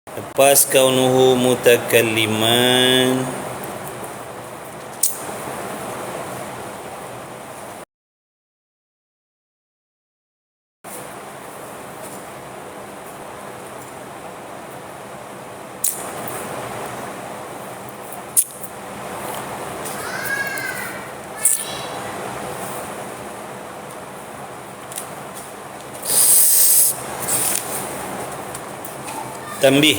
Lepas kaunuhu mutakalliman, tambih.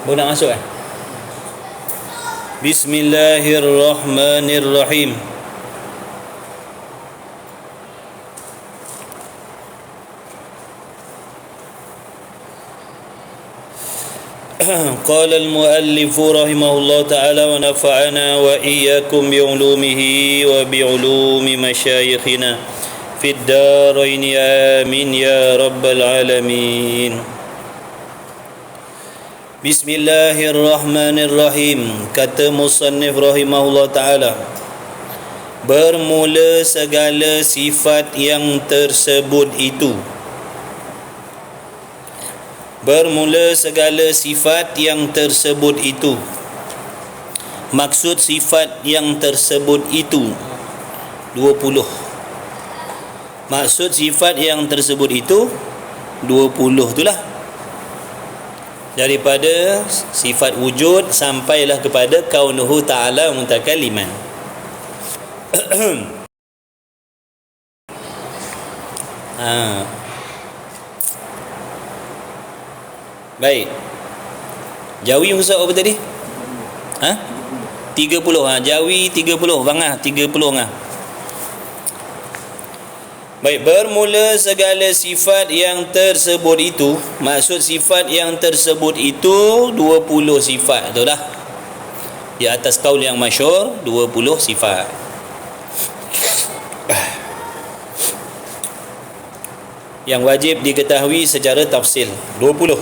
Boleh nak masuk kan? Bismillahirrahmanirrahim. قال المؤلف رحمه الله تعالى ونفعنا وإياكم بعلومه وبعلوم مشايخنا في الدارين آمين يا رب العالمين. Bismillahirrahmanirrahim. Kata musannif rahimahullah ta'ala, bermula segala sifat yang tersebut itu. Bermula segala sifat yang tersebut itu. Maksud sifat yang tersebut itu 20. Maksud sifat yang tersebut itu 20 itulah. Daripada sifat wujud sampailah kepada kaunuhu ta'ala mutakalliman. Baik. Jawi Ustaz apa tadi? 30. Jawi 30, bangah 30 ngah. Baik, bermula segala sifat yang tersebut itu. Maksud sifat yang tersebut itu 20 sifat. Betul dah? Di atas kaul yang masyhur 20 sifat. Yang wajib diketahui secara tafsil 20.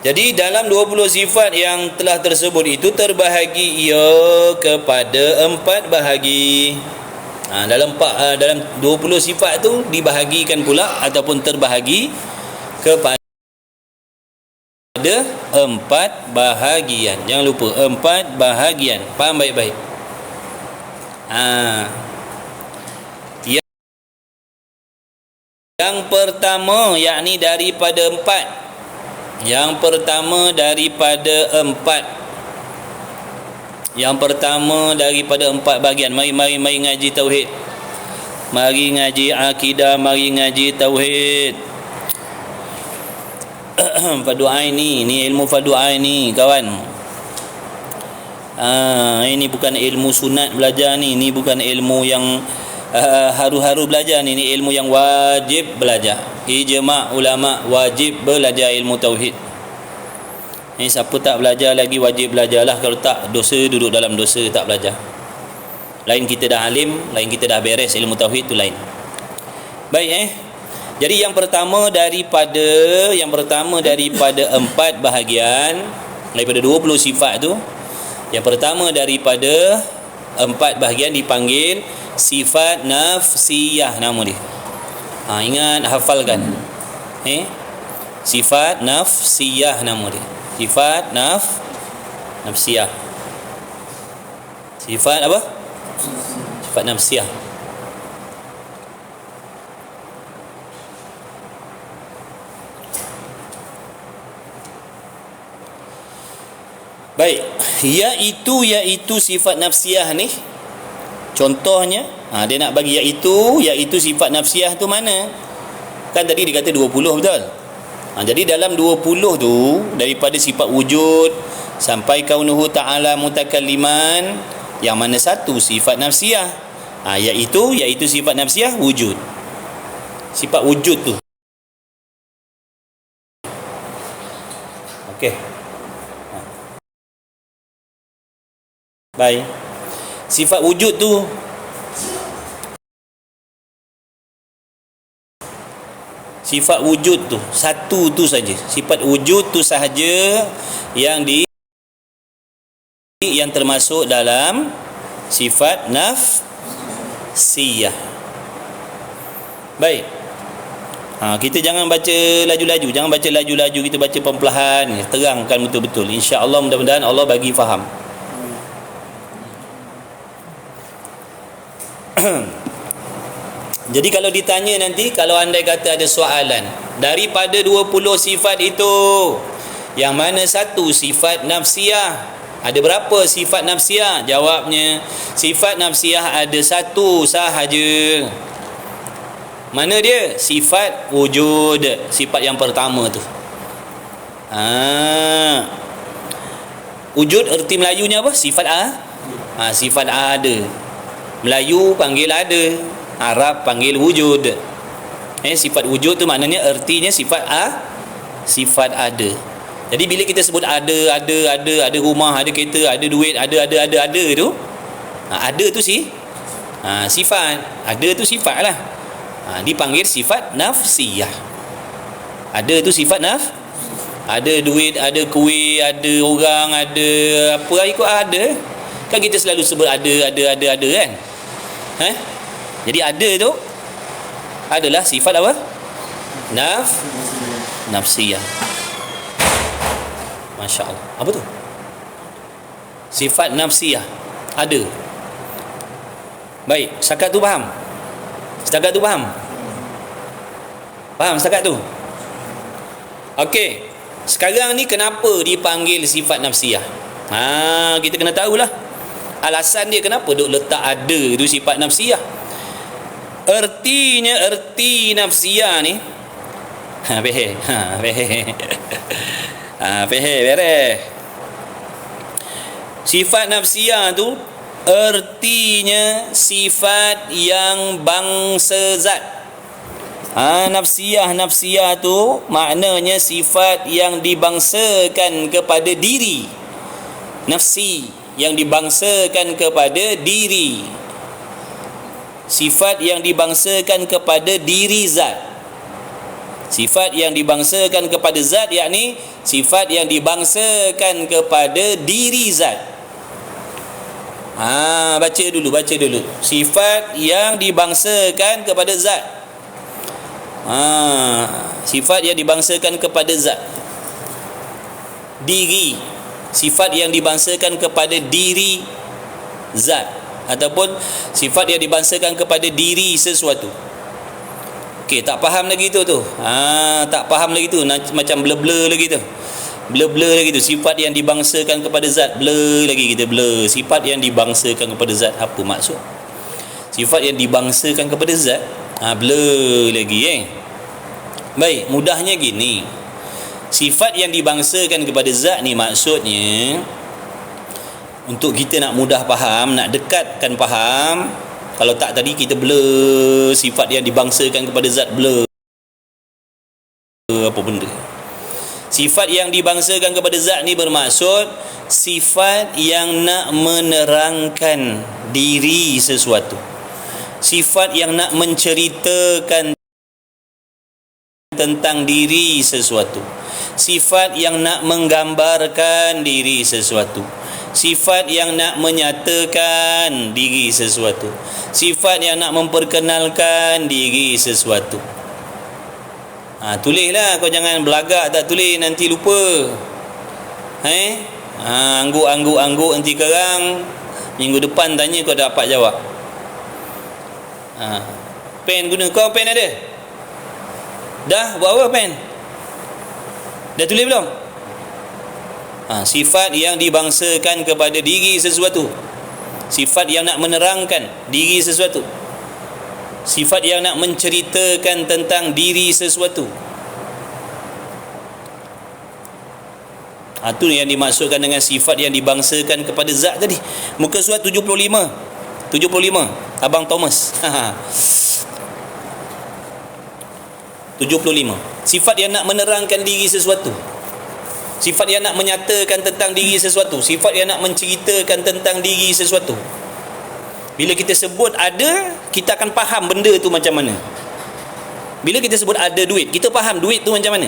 Jadi dalam 20 sifat yang telah tersebut itu terbahagi ia kepada 4 bahagi. Dalam 20 sifat tu dibahagikan pula ataupun terbahagi kepada 4 bahagian. Jangan lupa 4 bahagian. Faham baik-baik. Yang pertama, yakni daripada 4. Yang pertama daripada 4. Yang pertama daripada 4 bahagian. Mari ngaji tauhid. Mari ngaji akidah, mari ngaji tauhid. Fardu ain ni ilmu fardu ain ni kawan. Ini bukan ilmu sunat belajar ni. Ini bukan ilmu yang haru-haru belajar ni. Ini ilmu yang wajib belajar. Ijma' ulama wajib belajar ilmu tauhid. Ni siapa tak belajar lagi wajib belajarlah. Kalau tak, dosa, duduk dalam dosa, tak belajar. Lain kita dah alim, lain kita dah beres ilmu tauhid, tu lain. Baik Jadi yang pertama daripada 4 bahagian, daripada 20 sifat tu, yang pertama daripada 4 bahagian dipanggil sifat nafsiyah nama dia. Ingat, hafalkan. Sifat nafsiyah nama dia. Sifat nafsiyah. Sifat apa? Sifat nafsiyah. Baik, iaitu sifat nafsiyah ni. Contohnya, dia nak bagi iaitu sifat nafsiyah tu mana? Kan tadi dia kata 20, betul? Jadi dalam 20 tu, daripada sifat wujud sampai kaunuhu ta'ala mutakalliman, yang mana satu sifat nafsiyah, iaitu sifat nafsiyah wujud. Sifat wujud tu. Okey. Baik. Sifat wujud tu satu tu saja. Sifat wujud tu sahaja yang termasuk dalam sifat nafsiyah. Baik. Kita jangan baca laju-laju, jangan baca laju-laju, kita baca perlahan, terangkan betul-betul. Insya-Allah, mudah-mudahan Allah bagi faham. Jadi kalau ditanya nanti, kalau andai kata ada soalan, daripada 20 sifat itu, yang mana satu sifat nafsiyah? Ada berapa sifat nafsiyah? Jawabnya, sifat nafsiyah ada satu sahaja. Mana dia? Sifat wujud. Sifat yang pertama tu. Wujud erti Melayunya apa? Sifat sifat ada. Melayu panggil ada, Arab panggil wujud. Sifat wujud tu maknanya ertinya sifat ada. Jadi bila kita sebut ada rumah, ada kereta, ada duit, ada tu, ada tu sifat. Ada tu sifat lah. Dipanggil sifat nafsiyah. Ada tu sifat ada duit, ada kuih, ada orang, ada apa ikut ada. Kan kita selalu sebut ada kan. Jadi ada tu adalah sifat apa? Nafsiyah. Masya Allah. Apa tu? Sifat nafsiyah ada. Baik, setakat tu faham? Faham setakat tu? Okey. Sekarang ni kenapa dipanggil sifat nafsiyah? Kita kena tahulah alasan dia kenapa duk letak ada tu sifat nafsiyah. Erti nafsiyah ni beres. Sifat nafsiyah tu ertinya sifat yang bangsa zat. Nafsiyah tu maknanya sifat yang dibangsakan kepada diri. Nafsi yang dibangsakan kepada diri. Sifat yang dibangsakan kepada diri zat. Sifat yang dibangsakan kepada zat, yakni sifat yang dibangsakan kepada diri zat. Baca dulu. Sifat yang dibangsakan kepada zat. Sifat yang dibangsakan kepada zat. Diri. Sifat yang dibangsakan kepada diri zat, ataupun sifat yang dibangsakan kepada diri sesuatu. Okey, tak faham lagi tu. Tak faham lagi tu, macam blur lagi tu. Blur lagi tu. Sifat yang dibangsakan kepada zat, blur lagi kita blur. Sifat yang dibangsakan kepada zat, apa maksud? Sifat yang dibangsakan kepada zat, blur lagi. Baik, mudahnya gini. Sifat yang dibangsakan kepada zat ni maksudnya, untuk kita nak mudah faham, nak dekatkan faham. Kalau tak tadi kita blur sifat yang dibangsakan kepada zat, blur apa benda. Sifat yang dibangsakan kepada zat ni bermaksud sifat yang nak menerangkan diri sesuatu. Sifat yang nak menceritakan tentang diri sesuatu. Sifat yang nak menggambarkan diri sesuatu. Sifat yang nak menyatakan diri sesuatu. Sifat yang nak memperkenalkan diri sesuatu. Tulislah, kau jangan belagak tak tulis, nanti lupa. Angguk nanti kerang, minggu depan tanya kau dapat jawab. Pen guna, kau pen ada? Dah buat apa pen? Dah tulis belum? Sifat yang dibangsakan kepada diri sesuatu. Sifat yang nak menerangkan diri sesuatu. Sifat yang nak menceritakan tentang diri sesuatu. Itu yang dimaksudkan dengan sifat yang dibangsakan kepada zat tadi. Muka surat 75. Abang Thomas. 75. Sifat yang nak menerangkan diri sesuatu. Sifat yang nak menyatakan tentang diri sesuatu. Sifat yang nak menceritakan tentang diri sesuatu. Bila kita sebut ada, kita akan faham benda tu macam mana. Bila kita sebut ada duit, kita faham duit tu macam mana.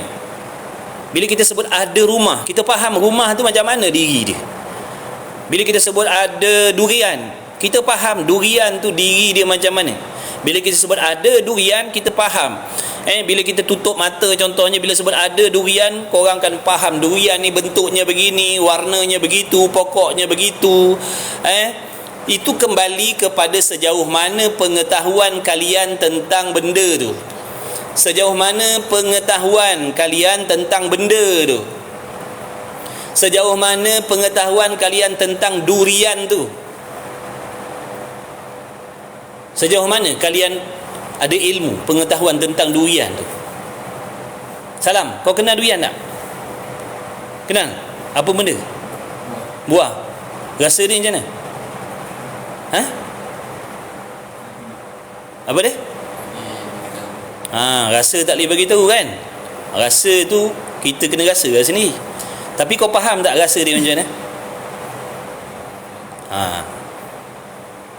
Bila kita sebut ada rumah, kita faham rumah tu macam mana diri dia. Bila kita sebut ada durian, kita faham durian tu diri dia macam mana. Bila kita sebut ada durian, kita faham Bila kita tutup mata, contohnya bila sebut ada durian, korang akan faham durian ni bentuknya begini, warnanya begitu, pokoknya begitu. Itu kembali kepada sejauh mana pengetahuan kalian tentang benda tu. Sejauh mana pengetahuan kalian tentang benda tu. Sejauh mana pengetahuan kalian tentang durian tu. Sejauh mana kalian ada ilmu, pengetahuan tentang durian tu. Salam, kau kenal durian tak? Kenal? Apa benda? Buah. Rasa dia macam mana? Apa dia? Rasa tak boleh beritahu kan? Rasa tu kita kena rasa kat sini. Tapi kau faham tak rasa dia macam mana?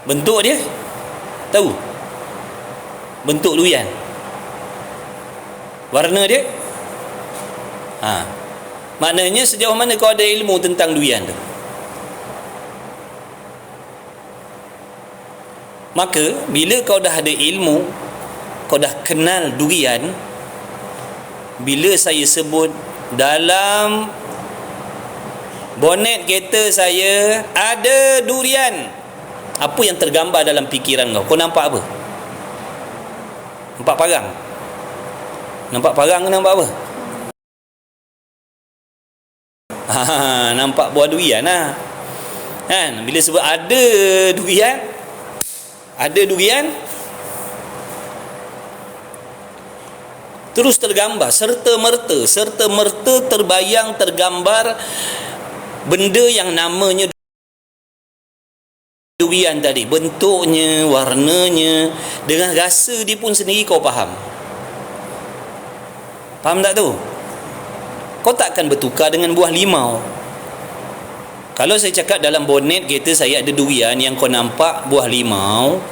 Bentuk dia tahu? Bentuk durian, warna dia, maknanya sejauh mana kau ada ilmu tentang durian tu. Maka bila kau dah ada ilmu, kau dah kenal durian, bila saya sebut dalam bonet kereta saya ada durian, apa yang tergambar dalam fikiran kau? Kau nampak apa? Nampak parang? Nampak parang ke nampak apa? Nampak buah durian lah kan? Bila sebut ada durian, terus tergambar serta merta terbayang, tergambar benda yang namanya durian tadi, bentuknya, warnanya, dengan rasa dia pun sendiri kau faham. Faham tak tu? Kau takkan bertukar dengan buah limau. Kalau saya cakap dalam bonet kereta saya ada durian, yang kau nampak buah limau,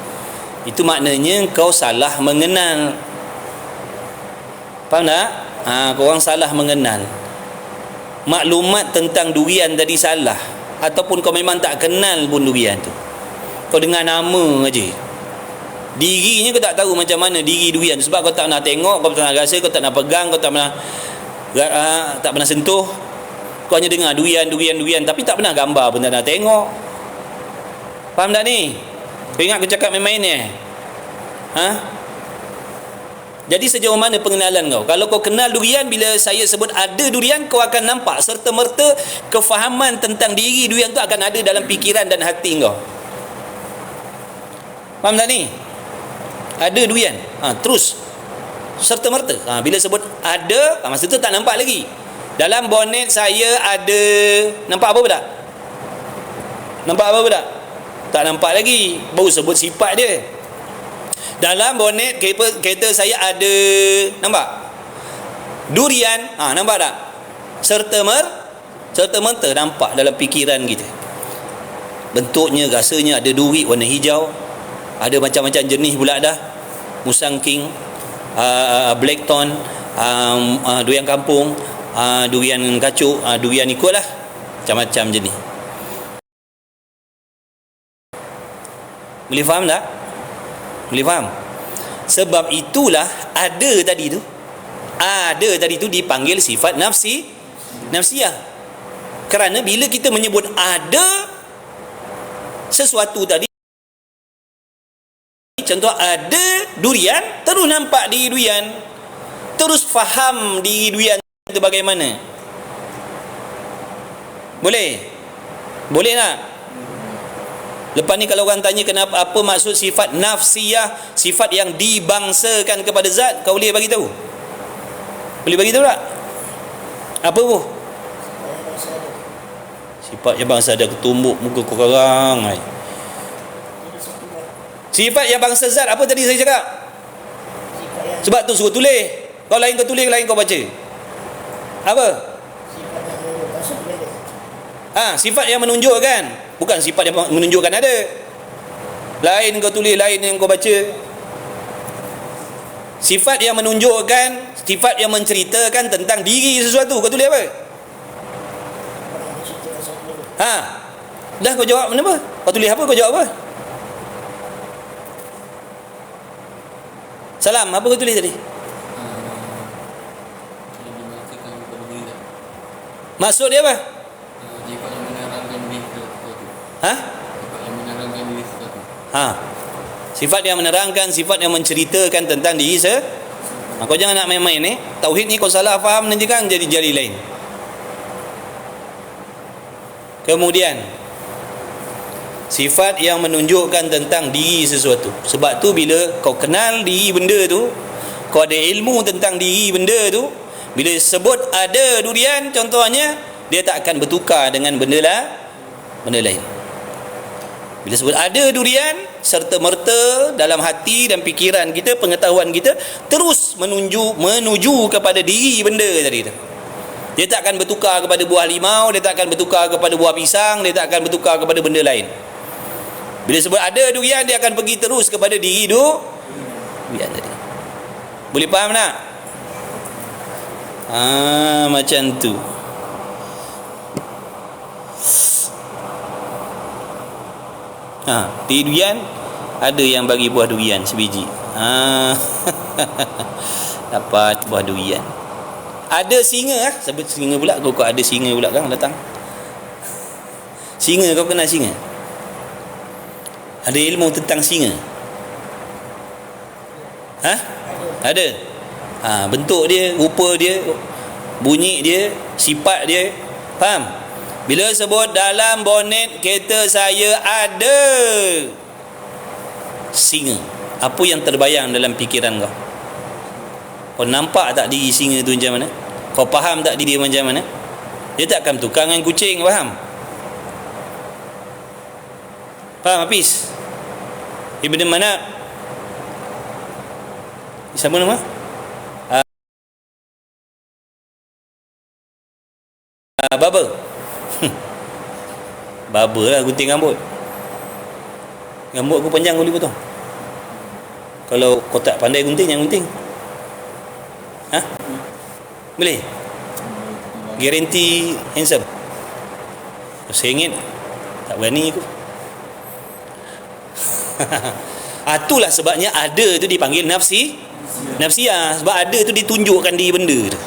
itu maknanya kau salah mengenal. Faham tak? Korang salah mengenal. Maklumat tentang durian tadi salah, ataupun kau memang tak kenal pun durian tu. Kau dengar nama aja. Dirinya kau tak tahu macam mana diri durian, sebab kau tak pernah tengok, kau tak pernah rasa, kau tak pernah pegang, kau tak pernah sentuh. Kau hanya dengar durian, tapi tak pernah gambar pun, tak pernah tengok. Faham tak ni? Kau ingat aku cakap main-main ni? Jadi sejauh mana pengenalan kau? Kalau kau kenal durian, bila saya sebut ada durian, kau akan nampak serta merta kefahaman tentang diri durian tu akan ada dalam fikiran dan hati kau. Faham tak ni? Ada durian, terus serta merta, bila sebut ada, masa tu tak nampak lagi. Dalam bonet saya ada, nampak apa tak? Nampak apa tak? Tak nampak lagi, baru sebut sifat dia. Dalam bonet kereta saya ada, nampak? Durian, nampak tak? Serta merta nampak dalam fikiran kita. Bentuknya, rasanya, ada duri warna hijau, ada macam-macam jenis pula dah. Musang King, Blackthorn, durian kampung, durian kacuk, durian ikutlah, macam-macam jenis. Boleh faham tak? Boleh faham? Sebab itulah ada tadi tu dipanggil sifat nafsiyah. Kerana bila kita menyebut ada sesuatu tadi, contoh ada durian, terus nampak diri durian, terus faham diri durian itu bagaimana. Boleh tak? Lepas ni kalau orang tanya kenapa, apa maksud sifat nafsiyah, sifat yang dibangsakan kepada zat, kau boleh bagi tahu? Boleh bagi tahu tak? Apa tu? Sifat yang bangsa ada ketumbuk muka korang. Sifat yang bangsa zat apa tadi saya cakap? Sebab tu suruh tulis. Kau lain kau tulis, lain kau baca. Apa? Sifat yang menunjukkan, bukan sifat yang menunjukkan ada. Lain kau tulis, lain yang kau baca. Sifat yang menunjukkan, sifat yang menceritakan tentang diri sesuatu, kau tulis apa? Dah kau jawab apa? Kau tulis apa, kau jawab apa? Salam, apa kau tulis tadi? Maksud dia apa? Sifat yang menerangkan diri sesuatu. Ha? Sifat yang menerangkan diri sesuatu. Ha. Sifat yang menerangkan, sifat yang menceritakan tentang diri kau jangan nak main-main Tauhid ni kau salah faham nanti kan jadi lain. Kemudian sifat yang menunjukkan tentang diri sesuatu. Sebab tu bila kau kenal diri benda tu, kau ada ilmu tentang diri benda tu, bila sebut ada durian contohnya, dia tak akan bertukar dengan benda lain. Bila sebut ada durian, serta merta dalam hati dan fikiran kita, pengetahuan kita terus menuju kepada diri benda tadi tu. Dia tak akan bertukar kepada buah limau, dia tak akan bertukar kepada buah pisang, dia tak akan bertukar kepada benda lain. Bila sebut ada durian, dia akan pergi terus kepada diri durian tadi. Boleh faham tak? Macam tu. Di durian ada yang bagi buah durian sebiji. Dapat buah durian. Ada singa sebut singa pula, kau ada singa pula kan datang. Singa, kau kenal singa? Ada ilmu tentang singa? Ada. Bentuk dia, rupa dia, bunyi dia, sifat dia, faham? Bila sebut dalam bonet kereta saya ada singa, apa yang terbayang dalam fikiran kau? Kau nampak tak diri singa tu macam mana? Kau faham tak diri dia macam mana? Dia tak akan tukar dengan kucing, faham? Faham Hafiz? Ibn Manab. Siapa nama? Baba. Baba lah gunting rambut. Rambut aku panjang boleh potong. Kalau kau tak pandai gunting, jangan gunting. Boleh? Guarantee handsome. RM1 tak berani aku. Itulah sebabnya ada tu dipanggil nafsiyah. Sebab ada tu ditunjukkan diri benda tu.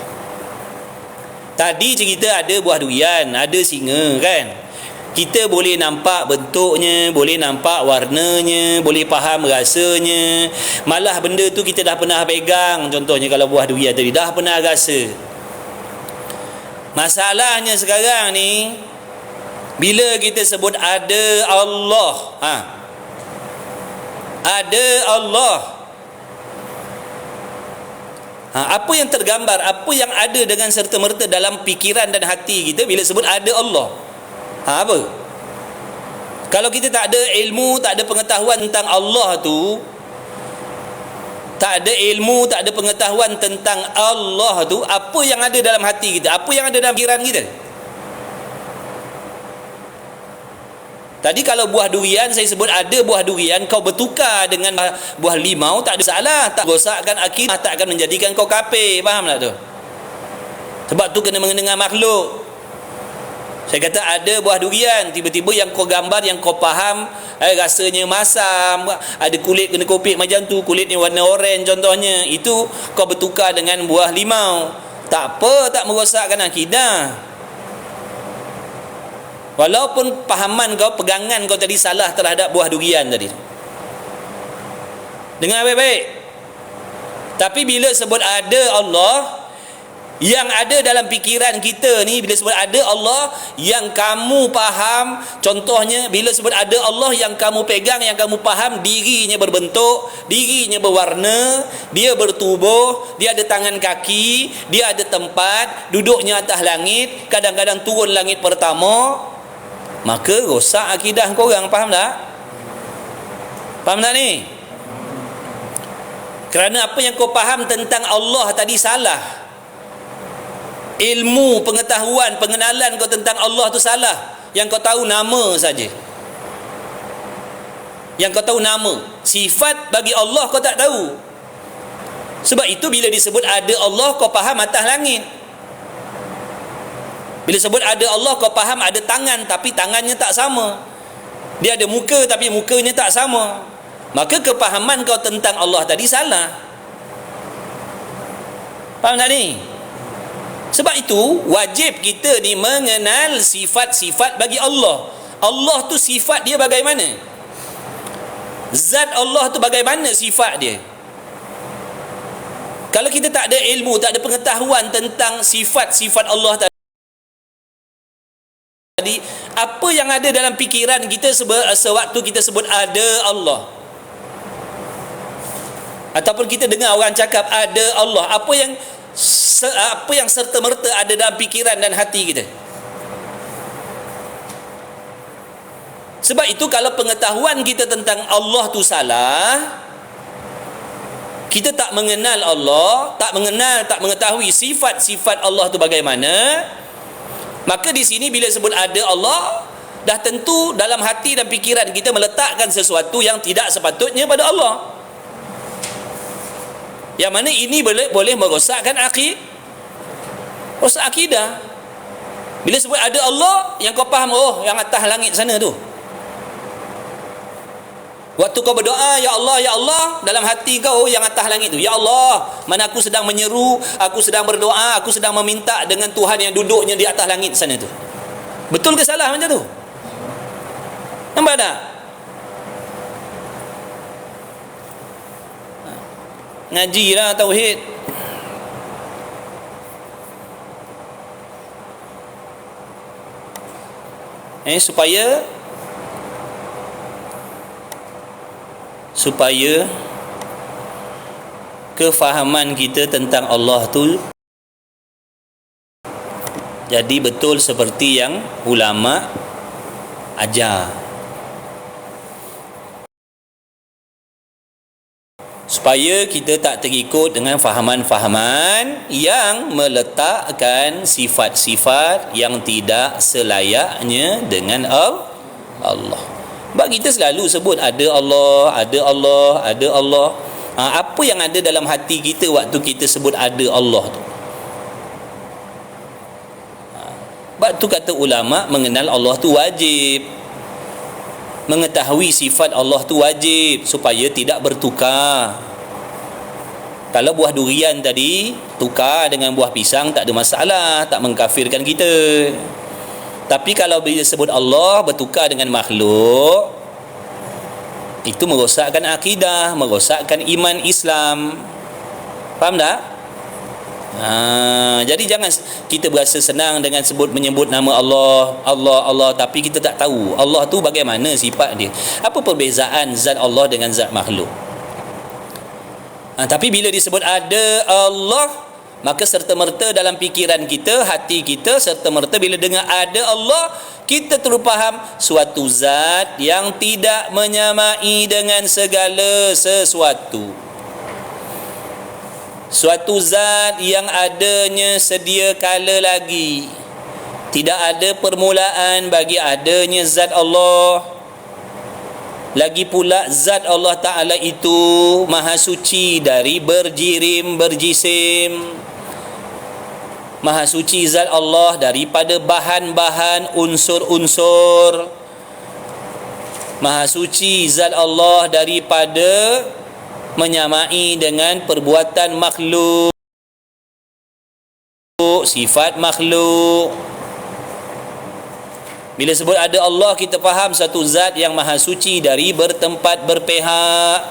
Tadi cerita ada buah durian, ada singa kan. Kita boleh nampak bentuknya, boleh nampak warnanya, boleh faham rasanya. Malah benda tu kita dah pernah pegang. Contohnya kalau buah durian tadi, dah pernah rasa. Masalahnya sekarang ni, bila kita sebut ada Allah, ada Allah, apa yang tergambar, apa yang ada dengan serta-merta dalam fikiran dan hati kita bila sebut ada Allah? Apa? Kalau kita tak ada ilmu, tak ada pengetahuan tentang Allah tu, tak ada ilmu, tak ada pengetahuan tentang Allah tu, apa yang ada dalam hati kita, apa yang ada dalam fikiran kita? Tadi kalau buah durian, saya sebut ada buah durian, kau bertukar dengan buah limau, tak ada salah, tak rosakkan akidah, tak akan menjadikan kau kafir, faham tak tu? Sebab tu kena mengenal makhluk. Saya kata ada buah durian, tiba-tiba yang kau gambar, yang kau faham, rasanya masam, ada kulit kena kopik macam tu, kulitnya warna oranye contohnya, itu kau bertukar dengan buah limau. Tak apa, tak merosakkan akidah. Walaupun pahaman kau, pegangan kau tadi salah terhadap buah durian tadi. Dengar baik-baik. Tapi bila sebut ada Allah, yang ada dalam fikiran kita ni, bila sebut ada Allah yang kamu faham, contohnya bila sebut ada Allah yang kamu pegang, yang kamu faham, dirinya berbentuk, dirinya berwarna, dia bertubuh, dia ada tangan kaki, dia ada tempat, duduknya atas langit, kadang-kadang turun langit pertama, maka rosak akidah korang, faham tak? Faham tak ni? Kerana apa yang kau faham tentang Allah tadi salah. Ilmu, pengetahuan, pengenalan kau tentang Allah tu salah. Yang kau tahu nama saja. Yang kau tahu nama. Sifat bagi Allah kau tak tahu. Sebab itu bila disebut ada Allah, kau faham atas langit. Bila sebut ada Allah, kau faham ada tangan, tapi tangannya tak sama. Dia ada muka, tapi mukanya tak sama. Maka kepahaman kau tentang Allah tadi salah. Faham tak ni? Sebab itu wajib kita ni mengenal sifat-sifat bagi Allah. Allah tu sifat dia bagaimana? Zat Allah tu bagaimana sifat dia? Kalau kita tak ada ilmu, tak ada pengetahuan tentang sifat-sifat Allah tadi, apa yang ada dalam fikiran kita sewaktu kita sebut ada Allah, ataupun kita dengar orang cakap ada Allah, apa yang serta-merta ada dalam fikiran dan hati kita? Sebab itu kalau pengetahuan kita tentang Allah tu salah, kita tak mengenal Allah, tak mengetahui sifat-sifat Allah tu bagaimana, maka di sini bila sebut ada Allah, dah tentu dalam hati dan fikiran kita meletakkan sesuatu yang tidak sepatutnya pada Allah. Yang mana ini boleh merosakkan rosak akidah. Bila sebut ada Allah, yang kau faham, oh yang atas langit sana tu. Waktu kau berdoa, ya Allah, dalam hati kau, oh yang atas langit tu, ya Allah, mana aku sedang menyeru, aku sedang berdoa, aku sedang meminta dengan Tuhan yang duduknya di atas langit sana tu. Betul ke salah macam tu? Nampak tak? Ngajilah tauhid. Supaya kefahaman kita tentang Allah tu jadi betul seperti yang ulama ajar, supaya kita tak terikut dengan fahaman-fahaman yang meletakkan sifat-sifat yang tidak selayaknya dengan Allah. Sebab kita selalu sebut ada Allah, ada Allah, ada Allah. Apa yang ada dalam hati kita waktu kita sebut ada Allah tu? Sebab tu kata ulama, mengenal Allah tu wajib. Mengetahui sifat Allah tu wajib supaya tidak bertukar. Kalau buah durian tadi tukar dengan buah pisang, tak ada masalah, tak mengkafirkan kita. Tapi kalau bila sebut Allah bertukar dengan makhluk, itu merosakkan akidah, merosakkan iman Islam. Faham tak? Jadi jangan kita berasa senang dengan menyebut nama Allah, tapi kita tak tahu Allah tu bagaimana sifat dia. Apa perbezaan zat Allah dengan zat makhluk? Tapi bila disebut ada Allah, maka serta-merta dalam fikiran kita, hati kita, serta-merta bila dengar ada Allah, kita terus faham suatu zat yang tidak menyamai dengan segala sesuatu. Suatu zat yang adanya sedia kala lagi. Tidak ada permulaan bagi adanya zat Allah. Lagi pula zat Allah Ta'ala itu maha suci dari berjirim berjisim. Maha suci zat Allah daripada bahan-bahan unsur-unsur. Maha suci zat Allah daripada menyamai dengan perbuatan makhluk, sifat makhluk. Bila sebut ada Allah, kita faham satu zat yang maha suci dari bertempat berpihak.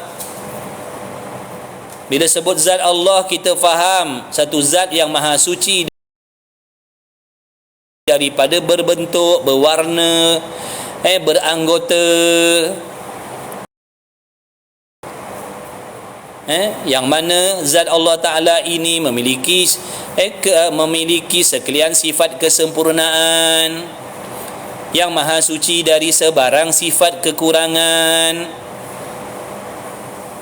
Bila sebut zat Allah, kita faham satu zat yang maha suci daripada berbentuk, berwarna, beranggota, yang mana zat Allah Ta'ala ini memiliki sekalian sifat kesempurnaan, yang maha suci dari sebarang sifat kekurangan,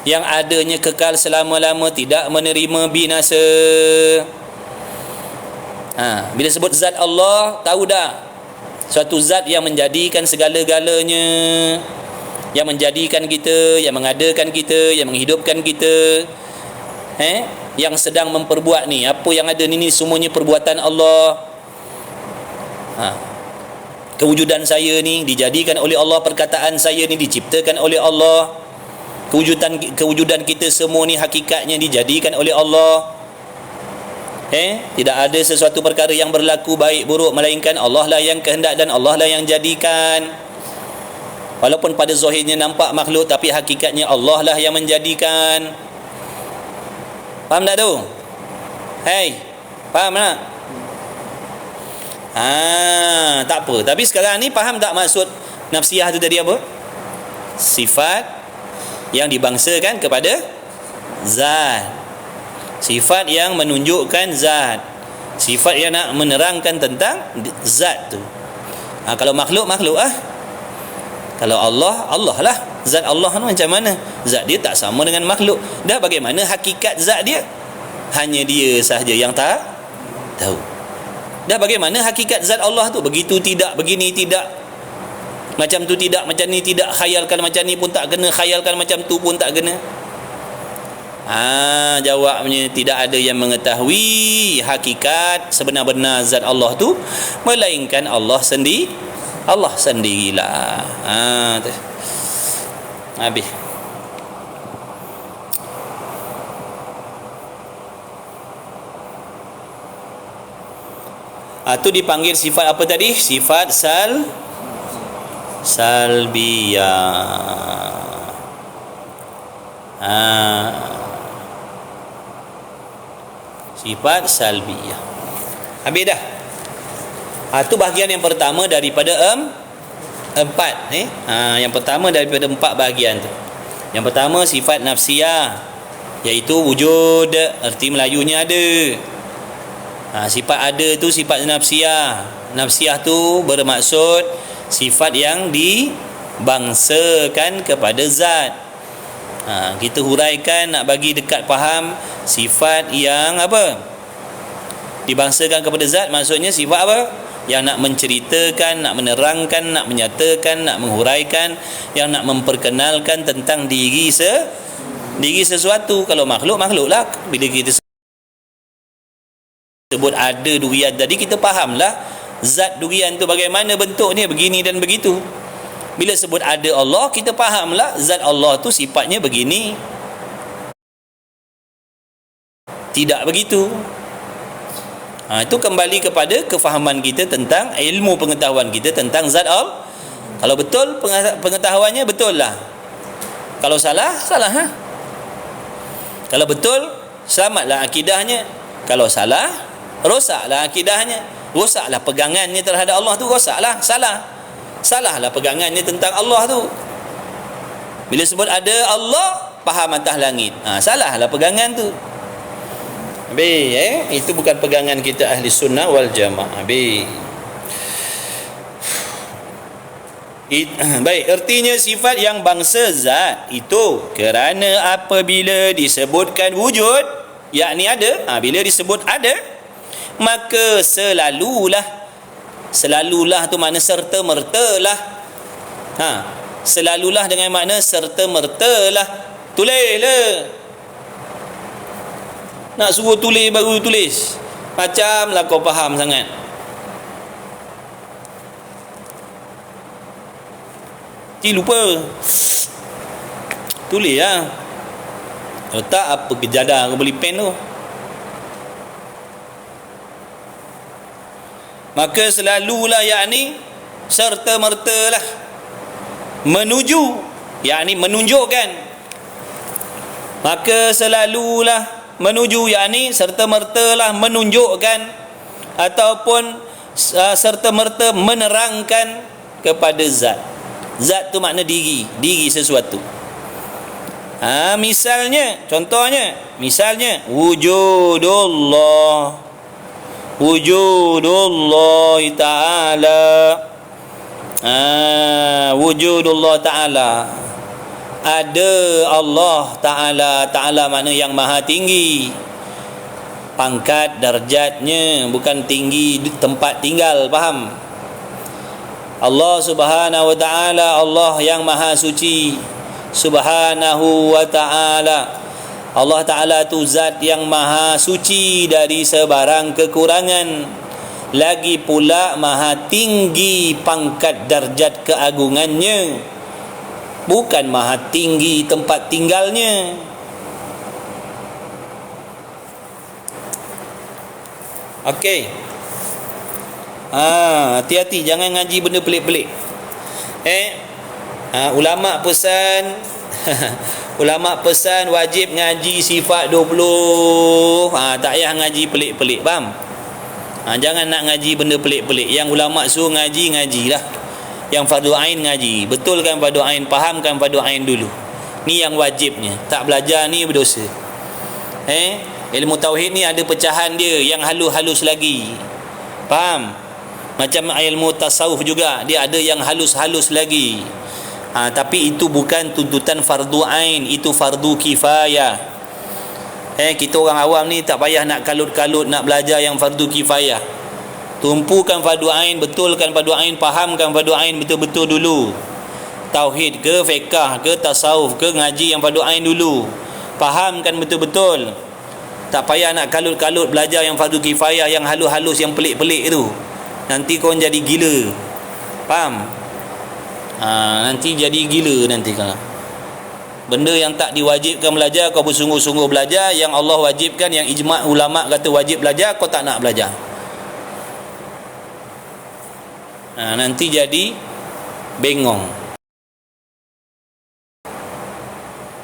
yang adanya kekal selama-lama, tidak menerima binasa. Bila sebut zat Allah, tahu dah suatu zat yang menjadikan segala-galanya, yang menjadikan kita, yang mengadakan kita, yang menghidupkan kita, yang sedang memperbuat ni, apa yang ada ni semuanya perbuatan Allah. Kewujudan saya ni dijadikan oleh Allah, perkataan saya ni diciptakan oleh Allah, kewujudan kita semua ni hakikatnya dijadikan oleh Allah. Tidak ada sesuatu perkara yang berlaku baik buruk melainkan Allah lah yang kehendak dan Allah lah yang jadikan. Walaupun pada zahirnya nampak makhluk, tapi hakikatnya Allah lah yang menjadikan. Faham tak tu? Faham tak? Tak apa. Tapi sekarang ni faham tak maksud nafsiyah tu tadi apa? Sifat yang dibangsakan kepada zat. Sifat yang menunjukkan zat. Sifat yang nak menerangkan tentang zat tu. Kalau makhluk, makhluk Kalau Allah, Allah lah. Zat Allah tu macam mana? Zat dia tak sama dengan makhluk. Dah bagaimana hakikat zat dia? Hanya dia sahaja yang tahu. Dah bagaimana hakikat zat Allah tu? Begitu tidak, begini tidak. Macam tu tidak, macam ni tidak. Khayalkan macam ni pun tak kena. Khayalkan macam tu pun tak kena. Jawabnya tidak ada yang mengetahui hakikat sebenar-benar zat Allah tu melainkan Allah sendirilah. Habis. Tu dipanggil sifat apa tadi? Sifat salbiyah. Sifat salbiyah. Habis dah. Tu bahagian yang pertama daripada empat. Yang pertama daripada empat bahagian tu. Yang pertama sifat nafsiyah, iaitu wujud, erti Melayunya ada. Sifat ada tu sifat nafsiyah. Nafsiyah tu bermaksud sifat yang dibangsakan kepada zat. Kita huraikan nak bagi dekat faham. Sifat yang apa? Dibangsakan kepada zat, maksudnya sifat apa? Yang nak menceritakan, nak menerangkan, nak menyatakan, nak menghuraikan, yang nak memperkenalkan tentang diri sesuatu. Kalau makhluk, makhluklah. Bila kita sebut ada durian tadi, kita fahamlah zat durian tu bagaimana bentuknya, begini dan begitu. Bila sebut ada Allah, kita fahamlah zat Allah tu sifatnya begini. Tidak begitu. Itu kembali kepada kefahaman kita tentang ilmu pengetahuan kita tentang zat Allah. Kalau betul pengetahuannya, betul lah. Kalau salah, salah. Kalau betul, selamatlah akidahnya. Kalau salah, rosaklah akidahnya. Rosaklah pegangannya terhadap Allah tu, rosaklah, salahlah pegangannya tentang Allah tu. Bila sebut ada Allah, faham atas langit, salahlah pegangan tu. Itu bukan pegangan kita ahli sunnah wal jamaah. Baik, artinya sifat yang bangsa zat itu kerana apabila disebutkan wujud, yakni ada, bila disebut ada, maka selalulah tu makna serta mertalah. Selalulah dengan makna serta mertalah. Tulislah. Nak suruh tulis baru tulis. Macamlah kau faham sangat. Lupa. Tulis lah. Kalau tak, apa kejadah kau beli pen tu. Maka selalulah, yakni serta mertalah, menuju, yakni menunjukkan. Maka selalulah menuju, yakni serta mertalah menunjukkan ataupun serta merta menerangkan kepada zat. Zat tu makna diri sesuatu. Misalnya wujudullah ta'ala. Wujudullah ta'ala, ada Allah Ta'ala makna yang maha tinggi pangkat darjatnya, bukan tinggi tempat tinggal, faham? Allah Subhanahu wa ta'ala, Allah yang maha suci, Subhanahu wa ta'ala. Allah Ta'ala tu zat yang maha suci dari sebarang kekurangan, lagi pula maha tinggi pangkat darjat keagungannya, bukan maha tinggi tempat tinggalnya. Okey. Hati-hati jangan ngaji benda pelik-pelik. Ulama pesan ulama pesan wajib ngaji sifat 20. Tak payah ngaji pelik-pelik, faham? Jangan nak ngaji benda pelik-pelik. Yang ulama suruh ngaji, ngajilah. Yang fardu ain ngaji. Betulkan fardu ain, fahamkan fardu ain dulu. Ni yang wajibnya. Tak belajar ni berdosa. Ilmu tauhid ni ada pecahan dia yang halus-halus lagi. Faham? Macam ilmu tasawuf juga, dia ada yang halus-halus lagi. Tapi itu bukan tuntutan fardu ain, itu fardu kifayah. Kita orang awam ni tak payah nak kalut-kalut nak belajar yang fardu kifayah. Tumpukan fardu ain, betulkan fardu ain, fahamkan fardu ain betul-betul dulu. Tauhid ke, fiqh ke, tasawuf ke, ngaji yang fardu ain dulu. Fahamkan betul-betul. Tak payah nak kalut-kalut belajar yang fardu kifayah, yang halus-halus, yang pelik-pelik tu. Nanti kau jadi gila. Faham? Nanti jadi gila nanti kalau benda yang tak diwajibkan belajar kau bersungguh-sungguh belajar, yang Allah wajibkan, yang ijma' ulama kata wajib belajar, kau tak nak belajar. Nanti jadi bengong,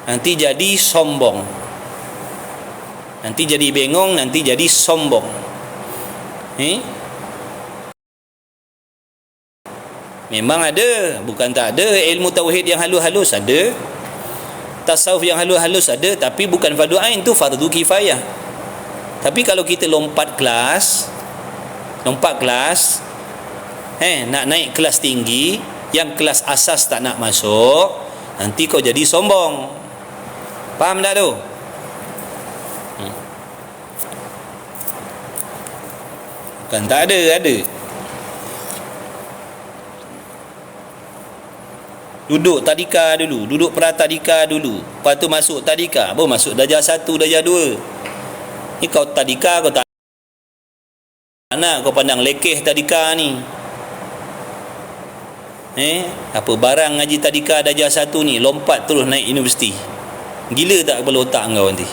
nanti jadi sombong, nanti jadi bengong, nanti jadi sombong. Memang ada, bukan tak ada. Ilmu tauhid yang halus-halus ada, tasawuf yang halus-halus ada, tapi bukan fardu ain, tu fardu kifayah. Tapi kalau kita lompat kelas, nak naik kelas tinggi, yang kelas asas tak nak masuk, nanti kau jadi sombong. Faham tak tu? Bukan tak ada, ada. Duduk tadika dulu, duduk pratadika dulu, lepas tu masuk tadika, baru masuk darjah 1, darjah 2. Ni kau tadika, kau tak nak, kau pandang lekeh tadika ni. Apa barang ngaji tadika darjah 1 ni, lompat terus naik universiti. Gila tak kepala otak kau nanti?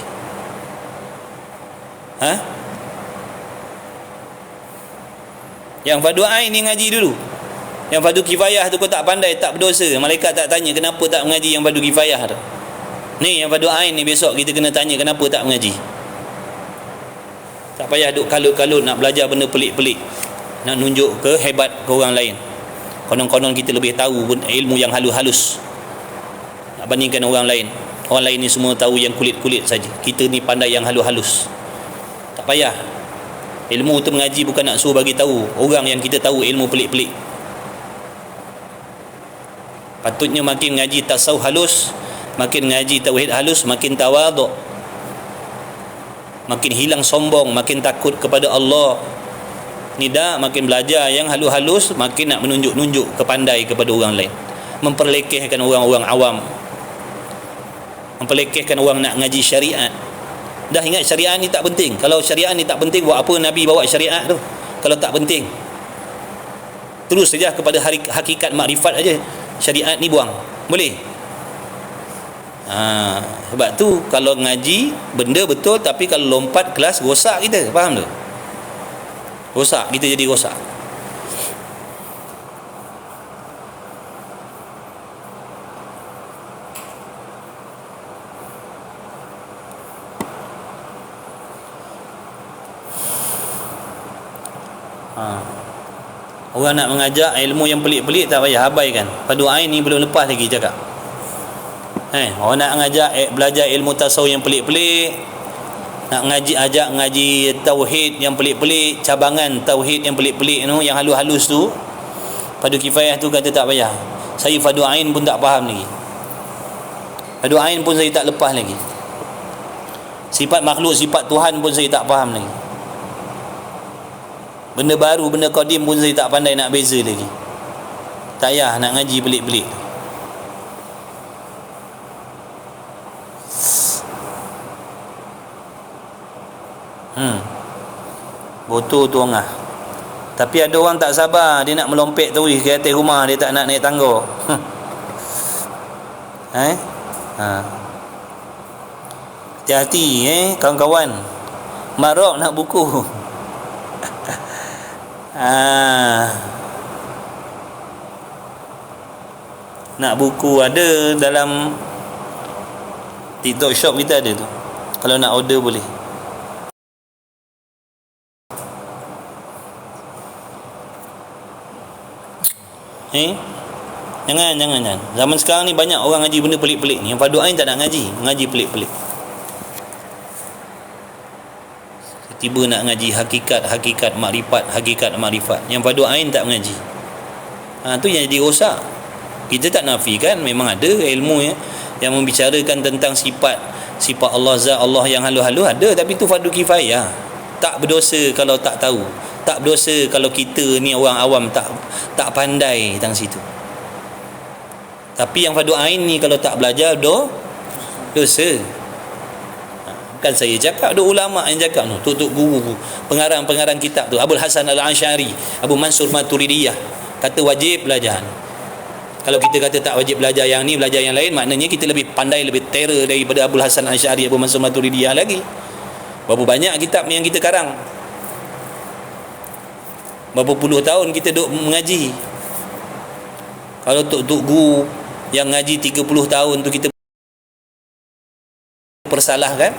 Yang fardu ain ni ngaji dulu. Yang fardu kifayah tu kau tak pandai, tak berdosa. Malaikat tak tanya kenapa tak mengaji yang fardu kifayah tu. Ni yang fardu ain ni besok kita kena tanya kenapa tak mengaji. Tak payah duk kalut-kalut nak belajar benda pelik-pelik, nak nunjuk ke hebat ke orang lain. Konon-konon kita lebih tahu ilmu yang halus-halus nak bandingkan orang lain. Orang lain ni semua tahu yang kulit-kulit saja. Kita ni pandai yang halus-halus. Tak payah. Ilmu tu mengaji bukan nak suruh bagi tahu orang yang kita tahu ilmu pelik-pelik. Patutnya makin ngaji tasawuf halus, makin ngaji tauhid halus, makin tawaduk, makin hilang sombong, makin takut kepada Allah. Nida makin belajar yang halus-halus, makin nak menunjuk-nunjuk kepandai kepada orang lain, memperlekehkan orang-orang awam, memperlekehkan orang nak ngaji syariat. Dah ingat syariat ni tak penting. Kalau syariat ni tak penting, buat apa Nabi bawa syariat tu? Kalau tak penting, terus saja kepada hakikat makrifat aja. Syariat ni buang, boleh? Sebab tu kalau ngaji benda betul, tapi kalau lompat kelas rosak kita, faham tu? Rosak, kita jadi rosak. Orang nak mengajak ilmu yang pelik-pelik tak payah abaikan. Fardu ain ni belum lepas lagi cakap. Orang nak mengajak belajar ilmu tasawuf yang pelik-pelik, nak ajak ngaji tauhid yang pelik-pelik, cabangan tauhid yang pelik-pelik tu, yang halus-halus tu, fardu kifayah tu kata tak payah. Saya fardu ain pun tak faham lagi. Fardu ain pun saya tak lepas lagi. Sifat makhluk, sifat Tuhan pun saya tak faham lagi. Benda baru, benda qadim pun saya tak pandai nak beza lagi. Tak payah nak ngaji pelik-pelik. Botol tu orang. Tapi ada orang tak sabar, dia nak melompet tu ke atas rumah, dia tak nak naik tangga. Hati-hati kawan-kawan. Marok nak buku. Nak buku ada dalam TikTok shop kita ada tu. Kalau nak order boleh. Jangan. Zaman sekarang ni banyak orang ngaji benda pelik-pelik ni. Yang fardu ain tak nak ngaji pelik-pelik. Tiba nak ngaji hakikat makrifat. Yang fardu ain tak mengaji. Tu yang jadi rosak. Kita tak nafikan memang ada ilmu yang membicarakan tentang sifat Allah, zat Allah yang halus-halus ada, tapi tu fardu kifayah. Tak berdosa kalau tak tahu. Tak berdosa kalau kita ni orang awam tak pandai tentang situ. Tapi yang fardu ain ni kalau tak belajar dosa. Bukan saya cakap, ada ulama yang cakap tu, tok guru, pengarang kitab tu, Abul Hasan Al-Asy'ari, Abu Mansur Maturidiyah, kata wajib belajar. Kalau kita kata tak wajib belajar yang ni, belajar yang lain, maknanya kita lebih pandai, lebih terror daripada Abul Hasan Al-Asy'ari, Abu Mansur Maturidiyah lagi. Berapa banyak kitab yang kita karang, berapa puluh tahun kita duk mengaji. Kalau tok guru yang ngaji 30 tahun tu kita persalahkan,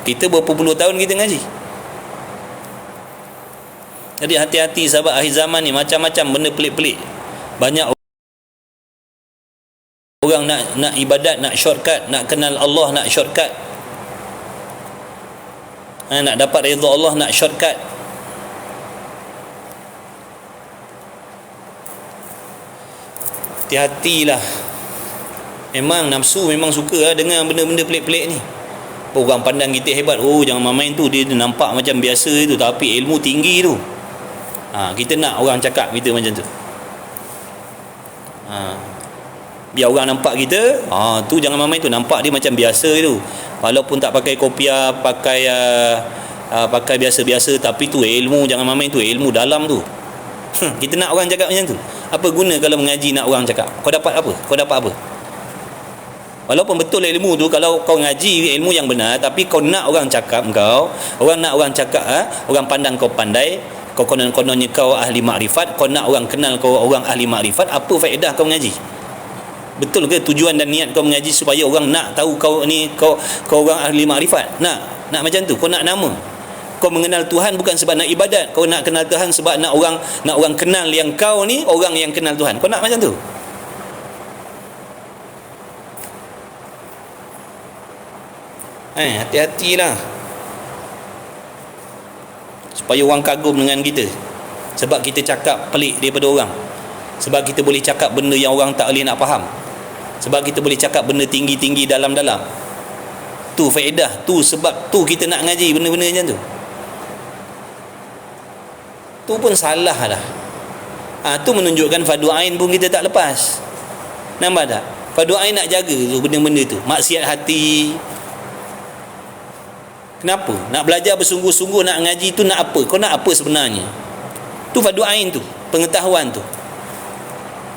kita berapa puluh tahun kita ngaji. Jadi hati-hati sahabat, akhir zaman ni macam-macam benda pelik-pelik. Banyak orang nak ibadat, nak shortcut, nak kenal Allah, nak shortcut, nak dapat redha Allah, nak shortcut. Hati-hatilah. Memang nafsu memang suka dengar benda-benda pelik-pelik ni. Orang pandang kita hebat, jangan main tu, dia nampak macam biasa tu tapi ilmu tinggi tu. Kita nak orang cakap kita macam tu. Biar orang nampak kita, tu jangan main tu, nampak dia macam biasa tu. Walaupun tak pakai kopiah, pakai biasa-biasa, tapi tu ilmu, jangan main tu, ilmu dalam tu. Kita nak orang cakap macam tu. Apa guna kalau mengaji nak orang cakap? Kau dapat apa? Walaupun betul ilmu tu, kalau kau ngaji ilmu yang benar, tapi kau nak orang cakap orang pandang kau pandai, kau konon-kononnya kau ahli makrifat, kau nak orang kenal kau orang ahli makrifat, apa faedah kau mengaji? Betul ke tujuan dan niat kau mengaji supaya orang nak tahu kau ni kau orang ahli makrifat? Nak macam tu, kau nak nama. Kau mengenal Tuhan bukan sebab nak ibadat, kau nak kenal Tuhan sebab nak orang kenal yang kau ni orang yang kenal Tuhan. Kau nak macam tu? Hati-hatilah supaya orang kagum dengan kita, sebab kita cakap pelik daripada orang, sebab kita boleh cakap benda yang orang tak boleh nak faham, sebab kita boleh cakap benda tinggi-tinggi dalam-dalam. Tu faedah tu, sebab tu kita nak ngaji benda-benda macam tu. Tu pun salah dah. Tu menunjukkan fardu ain pun kita tak lepas. Nampak tak? Fardu ain nak jaga tu benda-benda tu. Maksiat hati. Kenapa? Nak belajar bersungguh-sungguh, nak ngaji tu nak apa? Kau nak apa sebenarnya? Tu fardu ain tu, pengetahuan tu.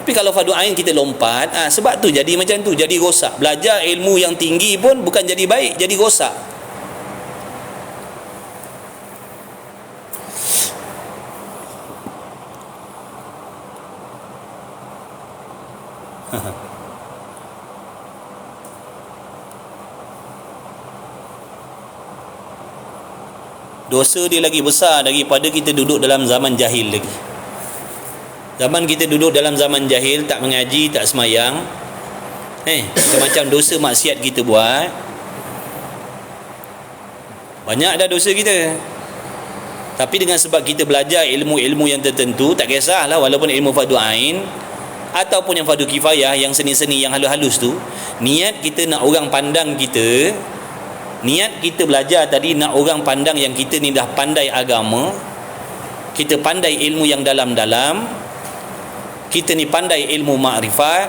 Tapi kalau fardu ain kita lompat, sebab tu jadi macam tu, jadi rosak. Belajar ilmu yang tinggi pun bukan jadi baik, jadi rosak. Dosa dia lagi besar daripada kita duduk dalam zaman jahil lagi. Zaman kita duduk dalam zaman jahil, tak mengaji, tak semayang, macam dosa maksiat kita buat, banyak dah dosa kita. Tapi dengan sebab kita belajar ilmu-ilmu yang tertentu, tak kisahlah walaupun ilmu fardu ain ataupun yang fardu kifayah, yang seni-seni, yang halus-halus tu, niat kita nak orang pandang kita, niat kita belajar tadi nak orang pandang yang kita ni dah pandai agama, kita pandai ilmu yang dalam-dalam, kita ni pandai ilmu makrifat,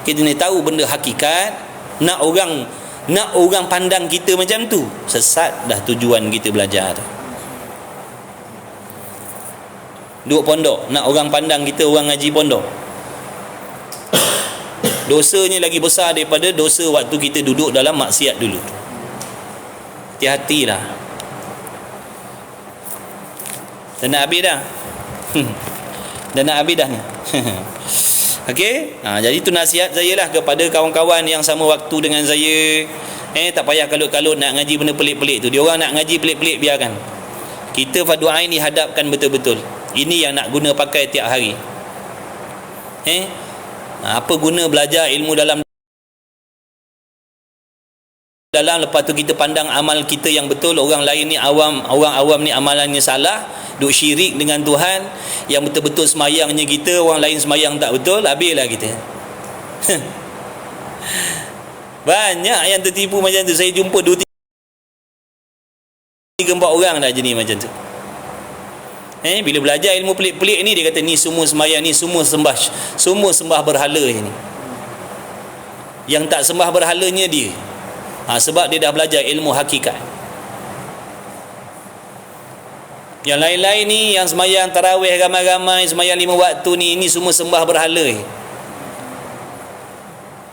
kita ni tahu benda hakikat, nak orang pandang kita macam tu. Sesat dah tujuan kita belajar tu. Duduk pondok, nak orang pandang kita orang ngaji pondok, dosanya lagi besar daripada dosa waktu kita duduk dalam maksiat dulu. Hati-hatilah. Dan nak habis dah. Dan nak habis dah ni. Okey, jadi itu nasihat saya lah kepada kawan-kawan yang sama waktu dengan saya. Tak payah kalut-kalut nak ngaji benda pelik-pelik tu. Dia orang nak ngaji pelik-pelik, biarkan. Kita fardu ain dihadapkan betul-betul. Ini yang nak guna pakai tiap hari. Apa guna belajar ilmu dalam lepas tu kita pandang amal kita yang betul, orang lain ni awam, orang awam ni amalannya salah, duk syirik dengan Tuhan. Yang betul-betul semayangnya kita, orang lain semayang tak betul, habislah kita. Banyak yang tertipu macam tu. Saya jumpa 2-3-4 orang dah jenis macam tu. Bila belajar ilmu pelik-pelik ni, dia kata ni semua semayang, ni semua sembah berhala ni. Yang tak sembah berhalanya dia. Sebab dia dah belajar ilmu hakikat. Yang lain-lain ni, yang semayang tarawih ramai-ramai, semayang 5 waktu ni, ini semua sembah berhala.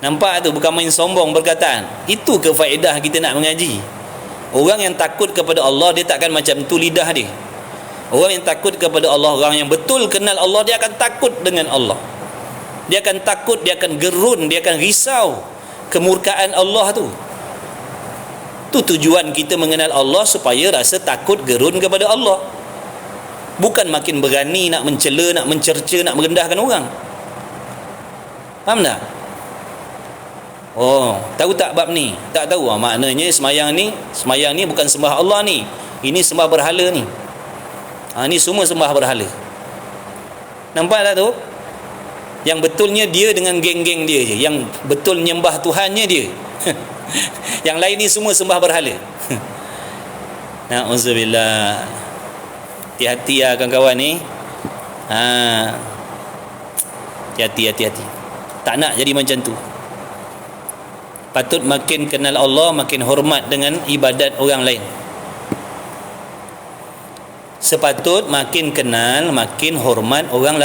Nampak tu, bukan main sombong perkataan. Itu ke faedah kita nak mengaji. Orang yang takut kepada Allah, dia takkan macam tu lidah dia. Orang yang takut kepada Allah, orang yang betul kenal Allah, dia akan takut dengan Allah. Dia akan takut, dia akan gerun, dia akan risau kemurkaan Allah tu. Tu tujuan kita mengenal Allah, supaya rasa takut gerun kepada Allah. Bukan makin berani nak mencela, nak mencerca, nak merendahkan orang. Faham tak? Tahu tak bab ni? Tak tahu. Maknanya semayang ni bukan sembah Allah ni. Ini sembah berhala ni. Ni semua sembah berhala. Nampak tak tu? Yang betulnya dia dengan geng-geng dia je. Yang betul nyembah Tuhannya dia. Yang lain ni semua sembah berhala. Na'udzubillah. Hati-hati lah kawan-kawan ni. Hati-hati. Tak nak jadi macam tu. Patut makin kenal Allah, makin hormat dengan ibadat orang lain. Sepatut makin kenal, makin hormat orang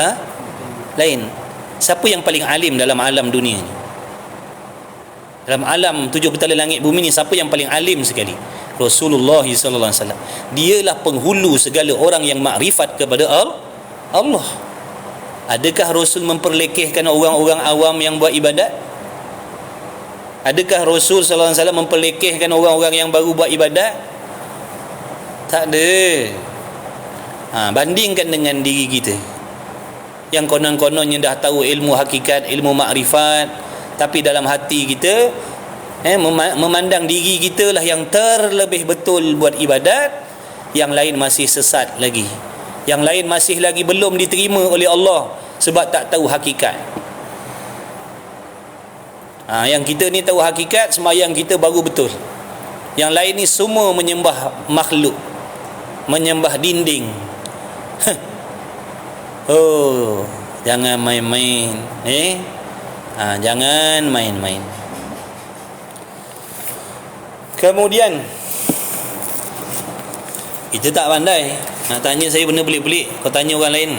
lain. Siapa yang paling alim dalam alam dunia ni? Dalam alam 7 petala langit bumi ni, siapa yang paling alim sekali? Rasulullah sallallahu alaihi wasallam. Dialah penghulu segala orang yang makrifat kepada Allah. Adakah Rasul memperlekehkan orang-orang awam yang buat ibadat? Adakah Rasul sallallahu alaihi wasallam memperlekehkan orang-orang yang baru buat ibadat? Tak ada. Bandingkan dengan diri kita yang konon-kononnya dah tahu ilmu hakikat, ilmu makrifat, tapi dalam hati kita memandang diri kita lah yang terlebih betul buat ibadat, yang lain masih sesat lagi, yang lain masih lagi belum diterima oleh Allah sebab tak tahu hakikat. Yang kita ni tahu hakikat, semayang kita baru betul. Yang lain ni semua menyembah makhluk, menyembah dinding. Jangan main-main. Jangan main-main. Kemudian kita tak pandai. Nak tanya saya benda pelik-pelik, kau tanya orang lain.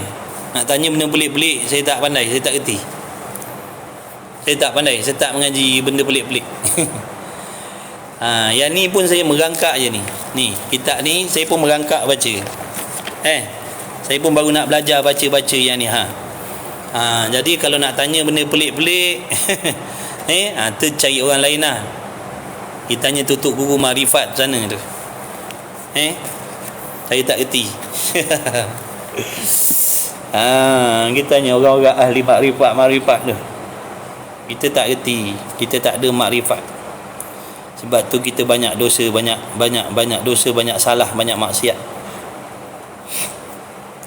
Nak tanya benda pelik-pelik, saya tak pandai, saya tak kerti. Saya tak pandai, saya tak mengaji benda pelik-pelik. Yang ni pun saya merangkak je ni. Ni, kitab ni saya pun merangkak baca. Saya pun baru nak belajar baca-baca yang ni. Jadi kalau nak tanya benda pelik-pelik, tu cari orang lain lah. Kita tanya tutup guru Marifat sana tu. Saya tak kerti. Kita tanya orang-orang ahli Marifat tu. Kita tak kerti, kita tak ada makrifat. Sebab tu kita banyak dosa, banyak dosa, banyak salah, banyak maksiat.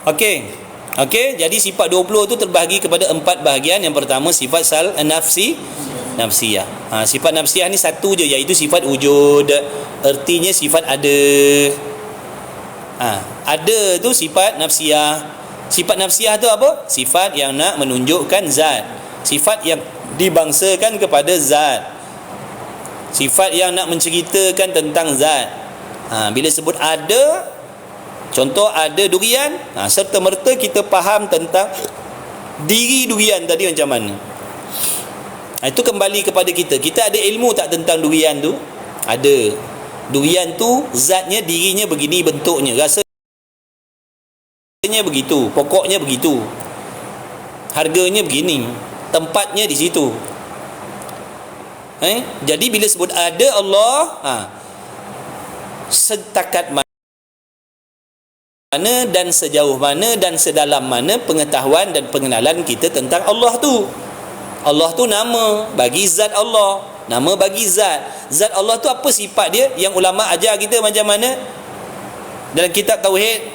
Okey, jadi sifat 20 tu terbahagi kepada 4 bahagian. Yang pertama sifat nafsiyah. Sifat nafsiyah ni satu je, iaitu sifat wujud. Artinya sifat ada. Ada tu sifat nafsiyah. Sifat nafsiyah tu apa? Sifat yang nak menunjukkan zat. Sifat yang dibangsakan kepada zat. Sifat yang nak menceritakan tentang zat. Bila sebut ada, contoh ada durian, serta merta kita faham tentang diri durian tadi macam mana. Itu kembali kepada kita. Kita ada ilmu tak tentang durian tu? Ada. Durian tu zatnya, dirinya begini bentuknya, rasanya asalnya begitu, pokoknya begitu, harganya begini, tempatnya di situ. Jadi bila sebut ada Allah, setakat mana dan sejauh mana dan sedalam mana pengetahuan dan pengenalan kita tentang Allah tu. Allah tu nama bagi zat Allah, nama bagi zat. Zat Allah tu apa sifat dia yang ulama ajar kita macam mana dalam kitab tauhid?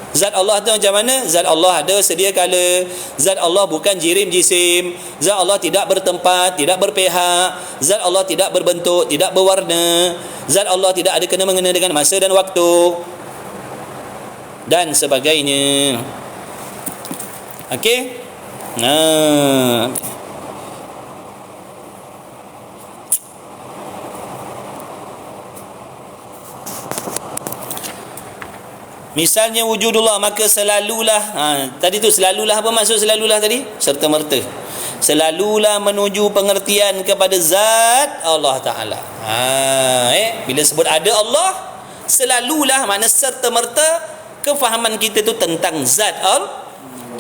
Zat Allah tu macam mana? Zat Allah ada sedia kala. Zat Allah bukan jirim jisim. Zat Allah tidak bertempat, tidak berpihak. Zat Allah tidak berbentuk, tidak berwarna. Zat Allah tidak ada kena-mengena dengan masa dan waktu dan sebagainya. Okey? Misalnya wujudullah, maka selalulah, tadi tu selalulah, apa maksud selalulah tadi? Serta merta. Selalulah menuju pengertian kepada zat Allah Ta'ala. Bila sebut ada Allah, selalulah makna serta merta kefahaman kita tu tentang zat Allah.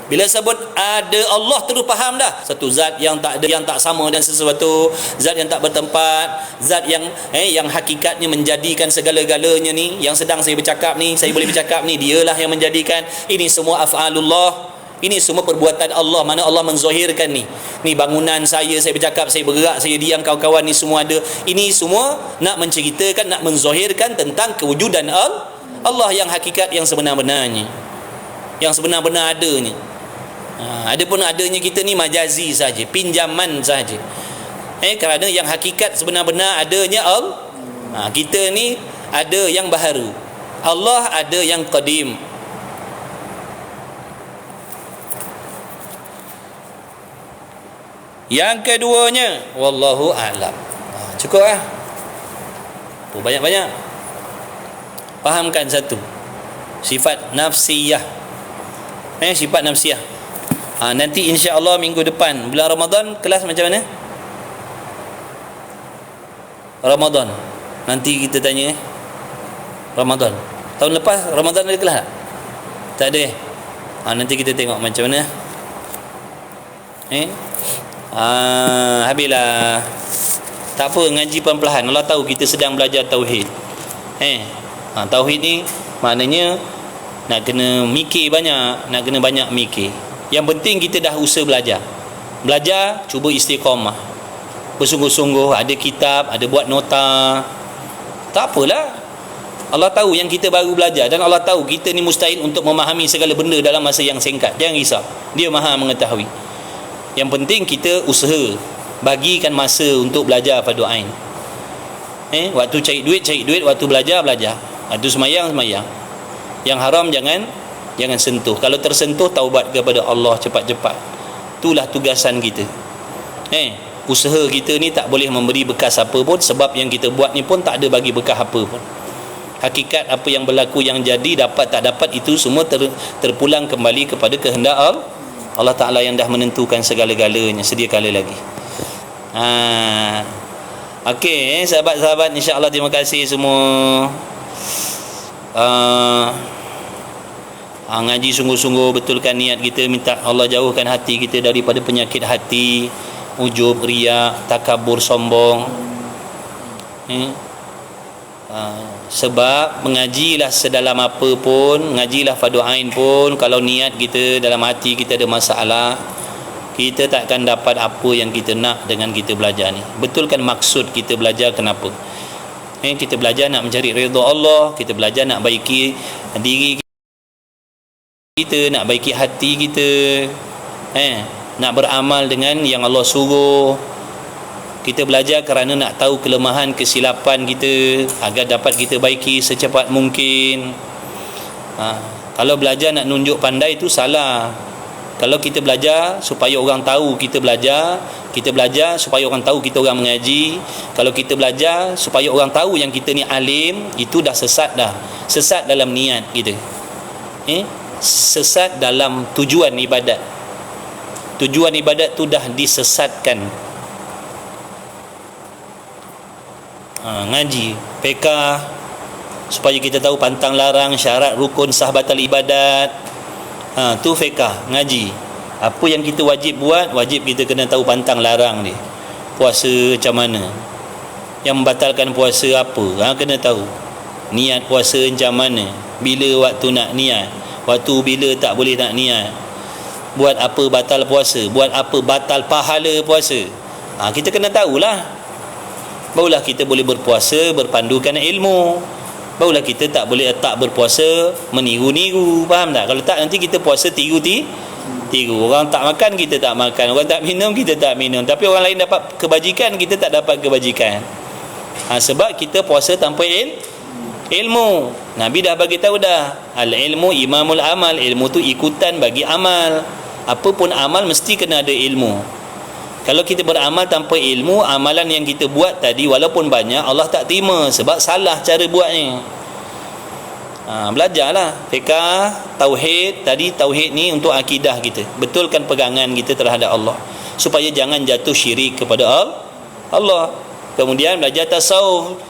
Bila sebut ada Allah, terus faham dah satu zat yang tak ada, yang tak sama dan sesuatu, zat yang tak bertempat, zat yang yang hakikatnya menjadikan segala-galanya ni. Yang sedang saya bercakap ni, saya boleh bercakap ni, dialah yang menjadikan. Ini semua af'alullah, ini semua perbuatan Allah. Mana Allah menzahirkan ni bangunan saya bercakap, saya bergerak, saya diam, kawan-kawan ni semua ada. Ini semua nak menceritakan, nak menzahirkan tentang kewujudan Allah yang hakikat, yang sebenar-benarnya, yang sebenar-benar adanya. Adapun adanya kita ni majazi saja, pinjaman saja. Kerana yang hakikat sebenar-benar adanya Allah. Kita ni ada yang baharu, Allah ada yang qadim. Yang keduanya, wallahu a'lam. Cukup lah. Banyak-banyak. Fahamkan satu, sifat nafsiyah. Sifat nafsiyah. Nanti insya-Allah minggu depan bulan Ramadan kelas macam mana? Ramadan. Nanti kita tanya Ramadan. Tahun lepas Ramadan ada kelas tak? Tak ada. Nanti kita tengok macam mana. Habislah. Tak apa, ngaji perlahan-lahan. Allah tahu kita sedang belajar tauhid. Tauhid ni maknanya nak kena mikir banyak, nak kena banyak mikir. Yang penting kita dah usaha belajar. Belajar, cuba istiqamah, bersungguh-sungguh, ada kitab, ada buat nota. Tak apalah. Allah tahu yang kita baru belajar, dan Allah tahu kita ni mustahil untuk memahami segala benda dalam masa yang singkat. Jangan risau, Dia Maha mengetahui. Yang penting kita usaha, bagikan masa untuk belajar fardu ain. Waktu cari duit, waktu belajar. Waktu semayang. Yang haram jangan sentuh. Kalau tersentuh, taubat kepada Allah cepat-cepat. Itulah tugasan kita. Usaha kita ni tak boleh memberi bekas apa pun, sebab yang kita buat ni pun tak ada bagi bekas apa pun. Hakikat apa yang berlaku, yang jadi, dapat tak dapat, itu semua terpulang kembali kepada kehendak Allah Ta'ala yang dah menentukan segala-galanya sedia kala lagi. Okey, sahabat-sahabat, insya-Allah terima kasih semua. Ngaji sungguh-sungguh, betulkan niat kita, minta Allah jauhkan hati kita daripada penyakit hati, ujub, riak, takabur, sombong. Sebab mengajilah sedalam apa pun, ngajilah fardu ain pun, kalau niat kita dalam hati kita ada masalah, kita takkan dapat apa yang kita nak dengan kita belajar ni. Betulkan maksud kita belajar kenapa. Kita belajar nak mencari redha Allah, kita belajar nak baiki diri kita, nak baiki hati kita, nak beramal dengan yang Allah suruh. Kita belajar kerana nak tahu kelemahan, kesilapan kita, agar dapat kita baiki secepat mungkin. Kalau belajar nak nunjuk pandai, itu salah. Kalau kita belajar supaya orang tahu kita belajar supaya orang tahu kita orang mengaji. Kalau kita belajar supaya orang tahu yang kita ni alim, itu dah sesat dah. Sesat dalam niat kita. Sesat dalam tujuan ibadat. Tujuan ibadat tu dah disesatkan. Ngaji, fiqh, supaya kita tahu pantang larang, syarat, rukun, sah batal ibadat. Tu fiqh, ngaji. Apa yang kita wajib buat, wajib kita kena tahu pantang larang dia. Puasa macam mana, yang membatalkan puasa apa, kena tahu. Niat puasa macam mana, bila waktu nak niat, waktu bila tak boleh nak niat, buat apa batal puasa, buat apa batal pahala puasa. Kita kena tahulah. Barulah kita boleh berpuasa berpandukan ilmu. Barulah kita tak boleh tak berpuasa meniru-niru. Faham tak? Kalau tak, nanti kita puasa tiru. Orang tak makan, kita tak makan. Orang tak minum, kita tak minum. Tapi orang lain dapat kebajikan, kita tak dapat kebajikan. Sebab kita puasa tanpa ilmu. Nabi dah bagi tahu dah, al ilmu imamul amal. Ilmu tu ikutan bagi amal. Apa pun amal mesti kena ada ilmu. Kalau kita beramal tanpa ilmu, amalan yang kita buat tadi walaupun banyak, Allah tak terima sebab salah cara buatnya. Belajarlah fiqh, tauhid. Tadi tauhid ni untuk akidah kita, betulkan pegangan kita terhadap Allah supaya jangan jatuh syirik kepada Allah. Kemudian belajar tasawuf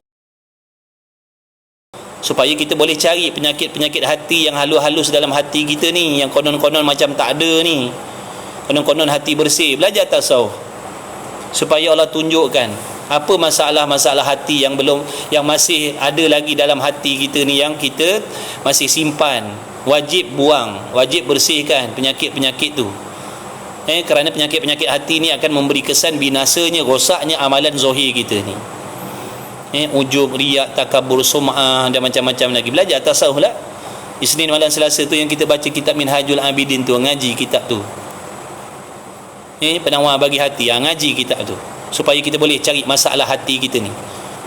supaya kita boleh cari penyakit-penyakit hati yang halus-halus dalam hati kita ni, yang konon-konon macam tak ada ni, konon-konon hati bersih. Belajar tasawuf supaya Allah tunjukkan apa masalah-masalah hati yang masih ada lagi dalam hati kita ni, yang kita masih simpan. Wajib buang, wajib bersihkan penyakit-penyakit tu. Kerana penyakit-penyakit hati ni akan memberi kesan binasanya, rosaknya amalan zahir kita ni. Ujub, riak, takabur, sum'ah dan macam-macam lagi. Belajar tasawuf lah. Isnin malam Selasa tu yang kita baca kitab Minhajul Abidin tu, ngaji kitab tu. Penawar bagi hati, ngaji kitab tu supaya kita boleh cari masalah hati kita ni,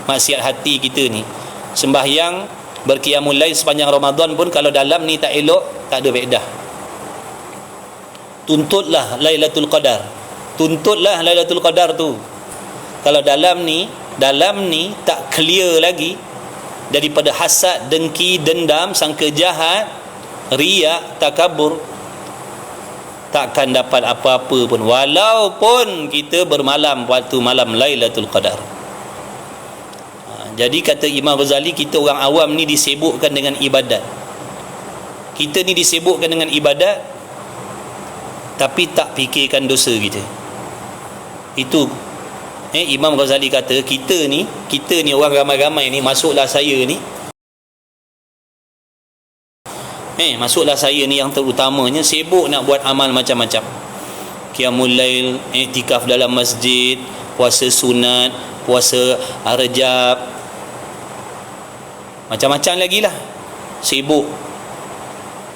maksiat hati kita ni. Sembahyang, berqiyamul lail sepanjang Ramadan pun kalau dalam ni tak elok, tak ada faedah. Tuntutlah Lailatul Qadar. Tuntutlah Lailatul Qadar tu. Kalau dalam ni tak clear lagi daripada hasad, dengki, dendam, sangka jahat, riak, takabur, takkan dapat apa-apa pun walaupun kita bermalam waktu malam Lailatul Qadar. Jadi kata Imam Ghazali, kita orang awam ni disibukkan dengan ibadat. Kita ni disibukkan dengan ibadat tapi tak fikirkan dosa kita. Itu Imam Ghazali kata, kita ni orang ramai-ramai ni, masuklah saya ni, masuklah saya ni yang terutamanya, sibuk nak buat amal macam-macam. Qiyamul lail, iktikaf dalam masjid, puasa sunat, puasa Rajab, macam-macam lagi lah. Sibuk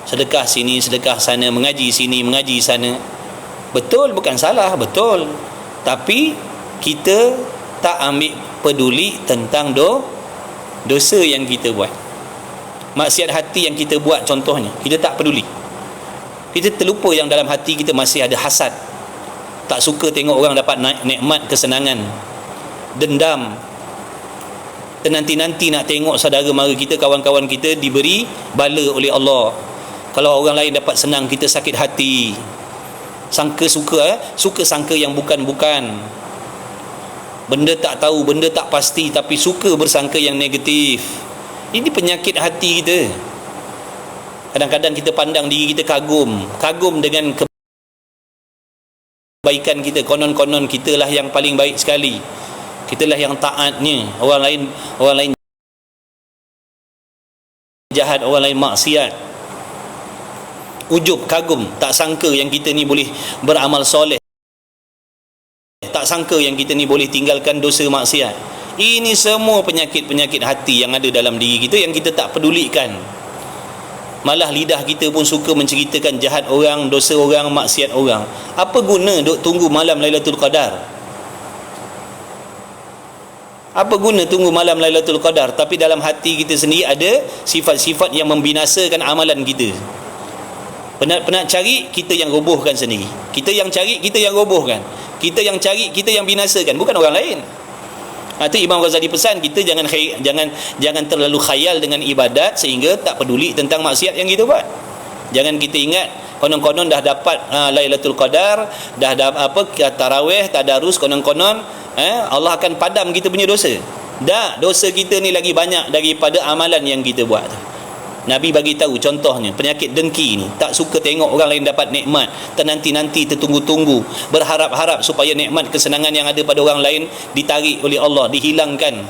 sedekah sini, sedekah sana, mengaji sini, mengaji sana. Betul, bukan salah, betul. Tapi kita tak ambil peduli tentang dosa yang kita buat. Maksiat hati yang kita buat contohnya, kita tak peduli. Kita terlupa yang dalam hati kita masih ada hasad, tak suka tengok orang dapat nikmat kesenangan, dendam, dan nanti-nanti nak tengok saudara mara kita, kawan-kawan kita diberi bala oleh Allah. Kalau orang lain dapat senang, kita sakit hati, suka sangka yang bukan-bukan, benda tak tahu, benda tak pasti, tapi suka bersangka yang negatif. Ini penyakit hati kita. Kadang-kadang kita pandang diri kita kagum dengan kebaikan kita. Konon-konon kitalah yang paling baik sekali, kitalah yang taatnya. Orang lain jahat, orang lain maksiat. Ujub, kagum, tak sangka yang kita ni boleh beramal soleh, tak sangka yang kita ni boleh tinggalkan dosa maksiat. Ini semua penyakit-penyakit hati yang ada dalam diri kita yang kita tak pedulikan. Malah lidah kita pun suka menceritakan jahat orang, dosa orang, maksiat orang. Apa guna duk tunggu malam Lailatul Qadar? Apa guna tunggu malam Lailatul Qadar tapi dalam hati kita sendiri ada sifat-sifat yang membinasakan amalan kita? Penat cari, kita yang robohkan sendiri. Kita yang cari, kita yang robohkan. Kita yang cari, kita yang binasakan, bukan orang lain. Itu Imam Ghazali pesan kita jangan terlalu khayal dengan ibadat sehingga tak peduli tentang maksiat yang kita buat. Jangan kita ingat konon-konon dah dapat Lailatul Qadar, dah tarawih, tadarus, konon-konon Allah akan padam kita punya dosa. Dah, dosa kita ni lagi banyak daripada amalan yang kita buat. Nabi bagi tahu contohnya penyakit dengki ni, tak suka tengok orang lain dapat nikmat, ternanti-nanti, tertunggu-tunggu, berharap-harap supaya nikmat kesenangan yang ada pada orang lain ditarik oleh Allah, dihilangkan,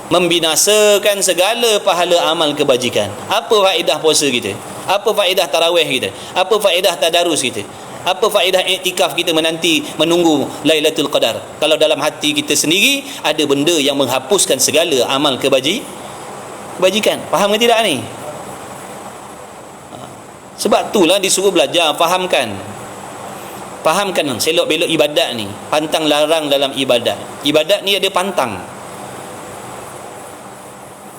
membinasakan segala pahala amal kebajikan. Apa faedah puasa kita? Apa faedah tarawih kita? Apa faedah tadarus kita? Apa faedah iktikaf kita menanti, menunggu Lailatul Qadar, kalau dalam hati kita sendiri ada benda yang menghapuskan segala amal kebajikan? Faham ke tidak ni? Sebab itulah disuruh belajar, fahamkan, selok belok ibadat ni, pantang larang dalam ibadat. Ibadat ni ada pantang.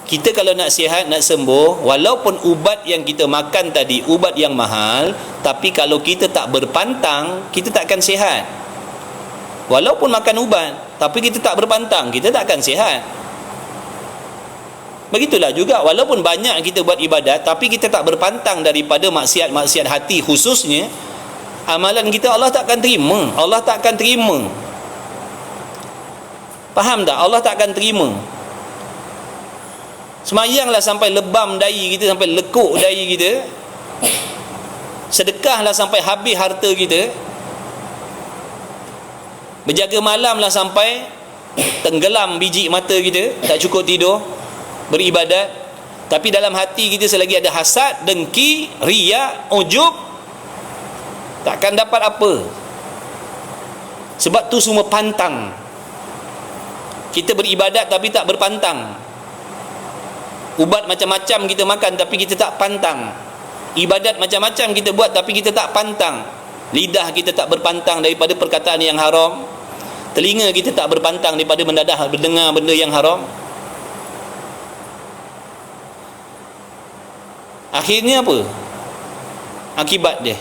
Kita kalau nak sihat, nak sembuh, walaupun ubat yang kita makan tadi ubat yang mahal, tapi kalau kita tak berpantang, kita tak akan sihat. Walaupun makan ubat, tapi kita tak berpantang, kita tak akan sihat. Begitulah juga, walaupun banyak kita buat ibadat, tapi kita tak berpantang daripada maksiat-maksiat hati khususnya, amalan kita Allah tak akan terima. Allah tak akan terima. Faham tak? Allah tak akan terima. Semayanglah sampai lebam dahi kita, sampai lekuk dahi kita. Sedekahlah sampai habis harta kita. Berjaga malamlah sampai tenggelam biji mata kita, tak cukup tidur, beribadat. Tapi dalam hati kita selagi ada hasad, dengki, riya, ujub, takkan dapat apa. Sebab tu semua pantang. Kita beribadat tapi tak berpantang. Ubat macam-macam kita makan tapi kita tak pantang. Ibadat macam-macam kita buat tapi kita tak pantang. Lidah kita tak berpantang daripada perkataan yang haram. Telinga kita tak berpantang daripada mendengar benda yang haram. Akhirnya apa? Akibat dia,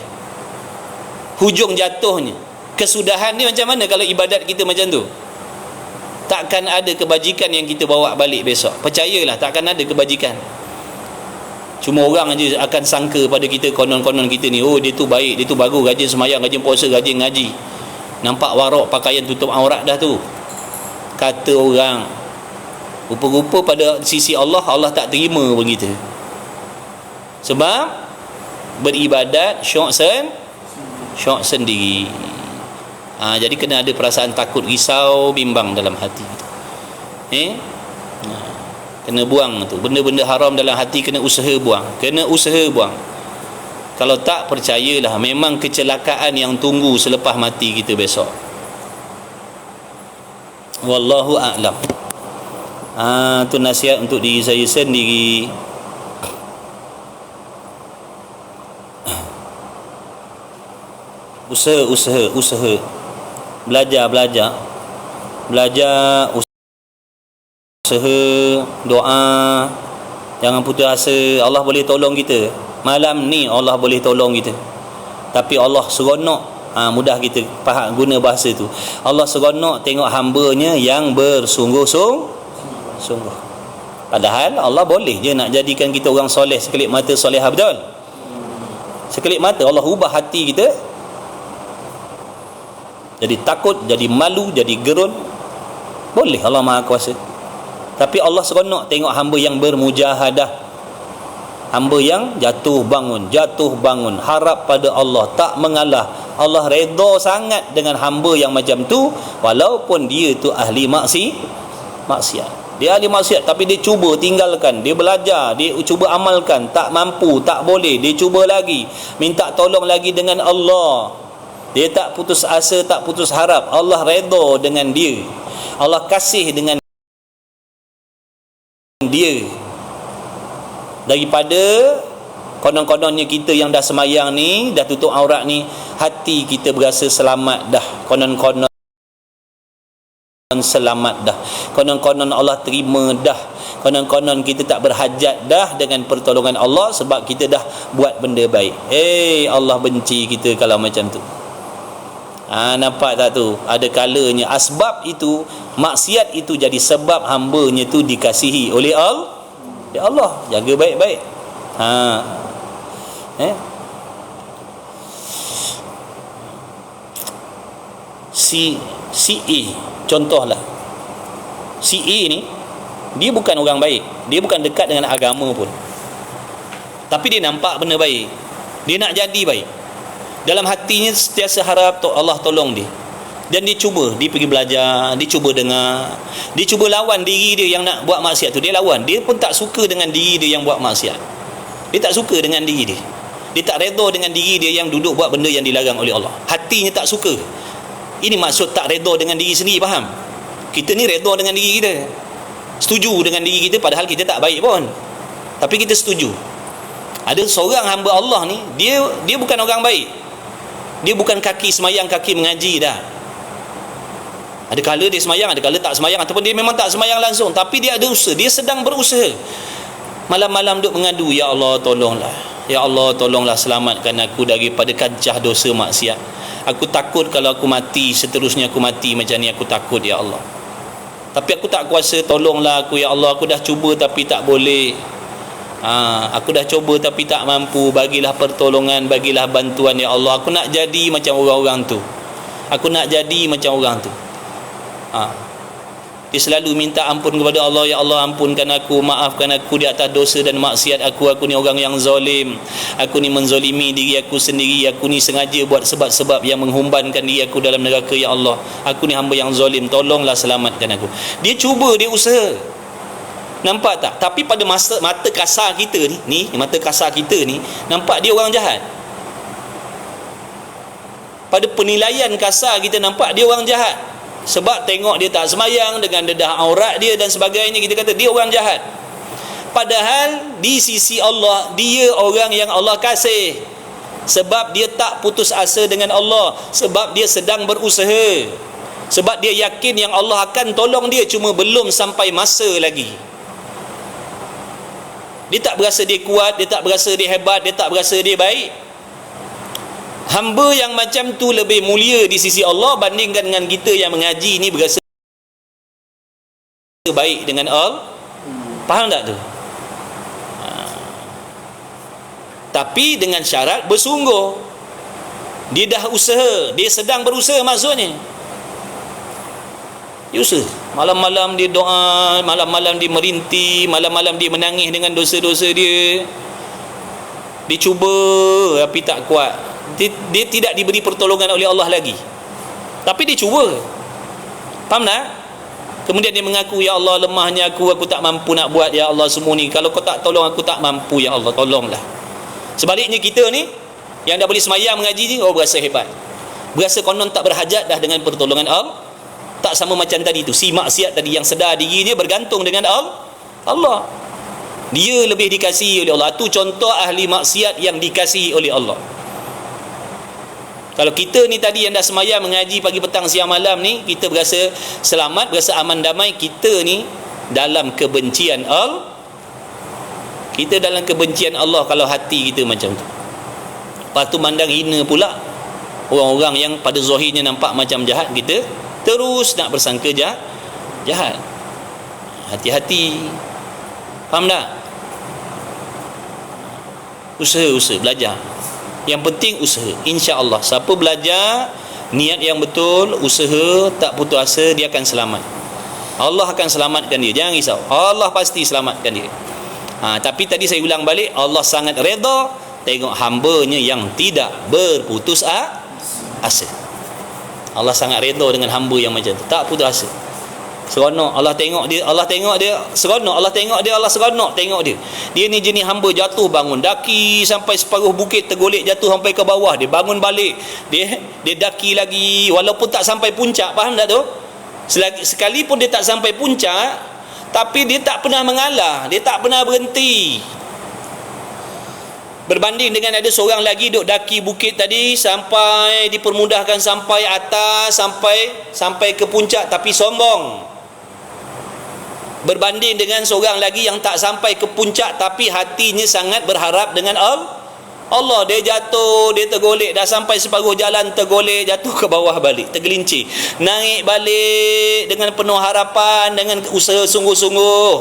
hujung jatuhnya, kesudahan ni macam mana kalau ibadat kita macam tu? Takkan ada kebajikan yang kita bawa balik besok. Percayalah, takkan ada kebajikan. Cuma orang aja akan sangka pada kita, konon-konon kita ni, oh dia tu baik, dia tu bagus, rajin semayang, rajin puasa, rajin ngaji. Nampak warak, pakaian tutup aurat dah tu. Kata orang. Rupa-rupa pada sisi Allah, Allah tak terima begitu. Sebab beribadat syok sendiri. Jadi kena ada perasaan takut, risau, bimbang dalam hati. Kena buang tu. Benda-benda haram dalam hati kena usaha buang. Kalau tak, percayalah, memang kecelakaan yang tunggu selepas mati kita besok. Wallahu a'lam. Tu nasihat untuk diri saya sendiri. Usaha. Belajar, usaha, doa, jangan putus asa. Allah boleh tolong kita. Malam ni Allah boleh tolong kita. Tapi Allah seronok, mudah kita faham guna bahasa tu. Allah seronok tengok hamba-Nya yang bersungguh-sungguh. Padahal Allah boleh je nak jadikan kita orang soleh sekelip mata, solehah, betul? Sekelip mata Allah ubah hati kita jadi takut, jadi malu, jadi gerun. Boleh, Allah Maha Kuasa. Tapi Allah seronok tengok hamba yang bermujahadah, hamba yang jatuh bangun, harap pada Allah, tak mengalah. Allah redha sangat dengan hamba yang macam tu, walaupun dia tu ahli maksiat. Dia ahli maksiat tapi dia cuba tinggalkan, dia belajar, dia cuba amalkan, tak mampu, tak boleh, dia cuba lagi, minta tolong lagi dengan Allah. Dia tak putus asa, tak putus harap. Allah redha dengan dia, Allah kasih dengan dia, daripada konon-kononnya kita yang dah semayang ni, dah tutup aurat ni, hati kita berasa selamat dah. Konon-konon selamat dah. Konon-konon Allah terima dah. Konon-konon kita tak berhajat dah dengan pertolongan Allah sebab kita dah buat benda baik. Allah benci kita kalau macam tu. Nampak tak tu? Ada kalanya asbab itu, maksiat itu jadi sebab hamba-Nya tu dikasihi oleh Allah. Ya Allah, jaga baik-baik. Si A, contohlah, si A ni dia bukan orang baik, dia bukan dekat dengan agama pun, tapi dia nampak benda baik, dia nak jadi baik, dalam hatinya sentiasa harap Allah tolong dia, dan dia cuba, dia pergi belajar, dia cuba dengar, dia cuba lawan diri dia yang nak buat maksiat tu, dia lawan, dia pun tak suka dengan diri dia yang buat maksiat, dia tak suka dengan diri dia, dia tak redha dengan diri dia yang duduk buat benda yang dilarang oleh Allah, hatinya tak suka. Ini maksud tak redha dengan diri sendiri, faham? Kita ni redha dengan diri kita, setuju dengan diri kita padahal kita tak baik pun, tapi kita setuju. Ada seorang hamba Allah ni, dia bukan orang baik, dia bukan kaki semayang kaki mengaji dah. Ada kala dia semayang, ada kala tak semayang, ataupun dia memang tak semayang langsung, tapi dia ada usaha, dia sedang berusaha. Malam-malam duk mengadu, ya Allah tolonglah, ya Allah tolonglah selamatkan aku daripada kancah dosa maksiat. Aku takut kalau aku mati, seterusnya aku mati macam ni, aku takut ya Allah, tapi aku tak kuasa, tolonglah aku ya Allah, aku dah cuba tapi tak boleh. Aku dah cuba tapi tak mampu, bagilah pertolongan, bagilah bantuan ya Allah, aku nak jadi macam orang-orang tu, aku nak jadi macam orang tu. Dia selalu minta ampun kepada Allah, ya Allah ampunkan aku, maafkan aku di atas dosa dan maksiat aku ni orang yang zalim, aku ni menzalimi diri aku sendiri, aku ni sengaja buat sebab-sebab yang menghumbankan diri aku dalam neraka ya Allah, aku ni hamba yang zalim, tolonglah selamatkan aku. Dia cuba, dia usaha, nampak tak? Tapi pada mata kasar kita ni mata kasar kita ni, nampak dia orang jahat. Pada penilaian kasar kita nampak dia orang jahat, sebab tengok dia tak semayang dengan dedah aurat dia dan sebagainya, kita kata dia orang jahat. Padahal di sisi Allah, dia orang yang Allah kasih, sebab dia tak putus asa dengan Allah, sebab dia sedang berusaha, sebab dia yakin yang Allah akan tolong dia, cuma belum sampai masa lagi. Dia tak berasa dia kuat, dia tak berasa dia hebat, dia tak berasa dia baik. Hamba yang macam tu lebih mulia di sisi Allah bandingkan dengan kita yang mengaji ni berasa baik dengan Allah. Faham tak tu? Tapi dengan syarat bersungguh. Dia dah usaha, dia sedang berusaha maksudnya. Dia usaha. Malam-malam dia doa, malam-malam dia merintih, malam-malam dia menangis dengan dosa-dosa dia. Dia cuba tapi tak kuat. Dia tidak diberi pertolongan oleh Allah lagi, tapi dia cuba. Faham tak? Kemudian dia mengaku, ya Allah lemahnya aku tak mampu nak buat ya Allah semua ni, kalau kau tak tolong aku tak mampu ya Allah, tolonglah. Sebaliknya kita ni yang dah boleh semayang mengaji ni, berasa hebat, berasa konon tak berhajat dah dengan pertolongan Allah. Tak sama macam tadi tu, si maksiat tadi yang sedar dirinya bergantung dengan Allah, dia lebih dikasihi oleh Allah. Tu contoh ahli maksiat yang dikasihi oleh Allah. Kalau kita ni tadi yang dah semayang mengaji pagi petang siang malam ni, kita berasa selamat, berasa aman damai, kita ni dalam kebencian Allah. Kita dalam kebencian Allah kalau hati kita macam tu. Lepas tu mandang hina pula orang-orang yang pada zahirnya nampak macam jahat, kita terus nak bersangka jahat. Hati-hati. Faham tak? Usaha belajar. Yang penting usaha, insya-Allah. Siapa belajar niat yang betul, usaha, tak putus asa, dia akan selamat. Allah akan selamatkan dia, jangan risau. Allah pasti selamatkan dia. Tapi tadi saya ulang balik, Allah sangat redha tengok hamba-Nya yang tidak berputus asa. Allah sangat redha dengan hamba yang macam tu, tak putus asa. Seronok Allah tengok dia, seronok Allah tengok dia, Allah seronok tengok dia. Dia ni jenis hamba jatuh bangun, daki sampai separuh bukit, tergolek jatuh sampai ke bawah, dia bangun balik, dia daki lagi walaupun tak sampai puncak. Faham tak tu? Sekalipun dia tak sampai puncak, tapi dia tak pernah mengalah, dia tak pernah berhenti. Berbanding dengan ada seorang lagi duk daki bukit tadi sampai dipermudahkan sampai atas, sampai ke puncak, tapi sombong. Berbanding dengan seorang lagi yang tak sampai ke puncak tapi hatinya sangat berharap dengan Allah. Dia jatuh, dia tergolek, dah sampai separuh jalan tergolek, jatuh ke bawah balik, tergelincir, naik balik dengan penuh harapan, dengan usaha sungguh-sungguh,